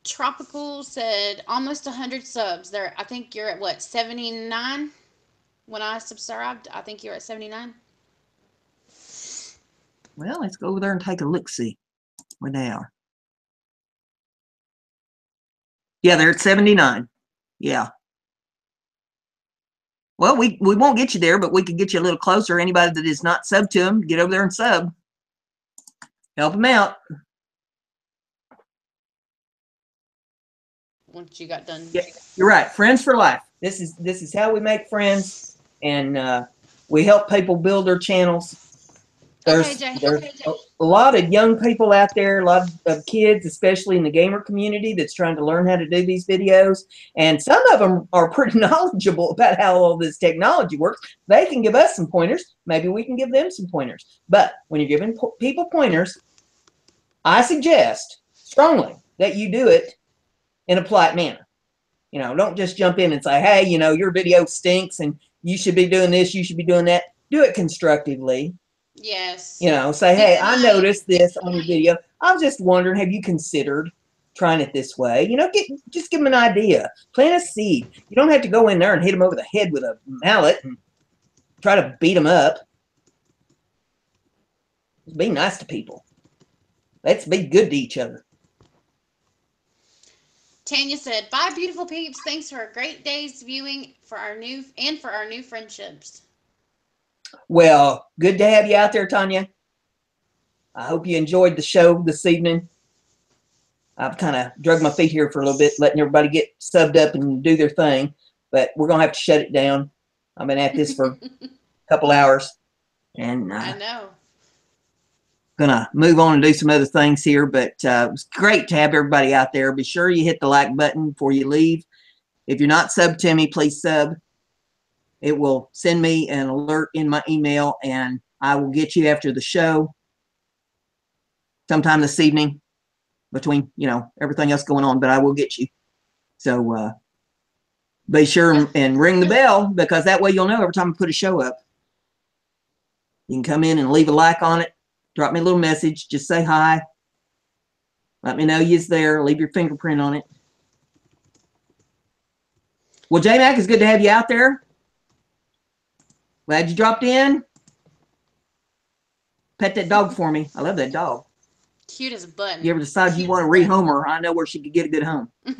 Tropical said almost 100 subs. There, I think you're at what, 79? When I subscribed, I think you're at 79. Well, let's go over there and take a look-see where they are. Yeah, they're at 79. Yeah. Well, we won't get you there, but we could get you a little closer. Anybody that is not sub to them, get over there and sub. Help them out. Once you got done. Yeah, you're right. Friends for life. This is how we make friends, and we help people build their channels. There's a lot of young people out there, a lot of kids, especially in the gamer community, that's trying to learn how to do these videos. And some of them are pretty knowledgeable about how all this technology works. They can give us some pointers. Maybe we can give them some pointers. But when you're giving people pointers, I suggest strongly that you do it in a polite manner. You know, don't just jump in and say, hey, you know, your video stinks and you should be doing this, you should be doing that. Do it constructively. Yes. You know, say, hey, I noticed this on your video. I was just wondering, have you considered trying it this way? You know, just give them an idea. Plant a seed. You don't have to go in there and hit them over the head with a mallet and try to beat them up. Just be nice to people. Let's be good to each other. Tanya said, bye, beautiful peeps. Thanks for a great day's viewing for our new friendships. Well, good to have you out there, Tanya. I hope you enjoyed the show this evening. I've kind of drug my feet here for a little bit, letting everybody get subbed up and do their thing. But we're going to have to shut it down. I've been at this for a couple hours. And I know. Going to move on and do some other things here. But it was great to have everybody out there. Be sure you hit the like button before you leave. If you're not subbed to me, please sub. It will send me an alert in my email, and I will get you after the show sometime this evening between, you know, everything else going on, but I will get you. So be sure and ring the bell, because that way you'll know every time I put a show up. You can come in and leave a like on it. Drop me a little message. Just say hi. Let me know you're there. Leave your fingerprint on it. Well, J-Mac, it's good to have you out there. Glad you dropped in. Pet that dog for me. I love that dog. Cute as a button. You ever decide you want to rehome her, I know where she could get a good home. I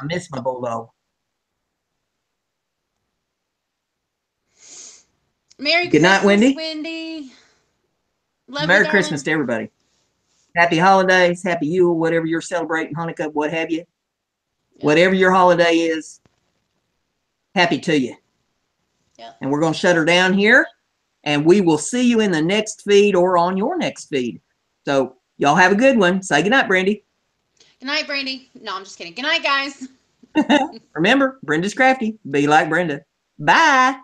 miss my bulldog. Merry Good night, Christmas, Wendy. Wendy. Love Merry you, Christmas to everybody. Happy holidays, happy Yule, whatever you're celebrating, Hanukkah, what have you. Yeah. Whatever your holiday is, happy to you. Yep. And we're going to shut her down here, and we will see you in the next feed or on your next feed. So y'all have a good one. Say good night, Brandy. Good night, Brandy. No, I'm just kidding. Good night, guys. Remember, Brenda's crafty. Be like Brenda. Bye.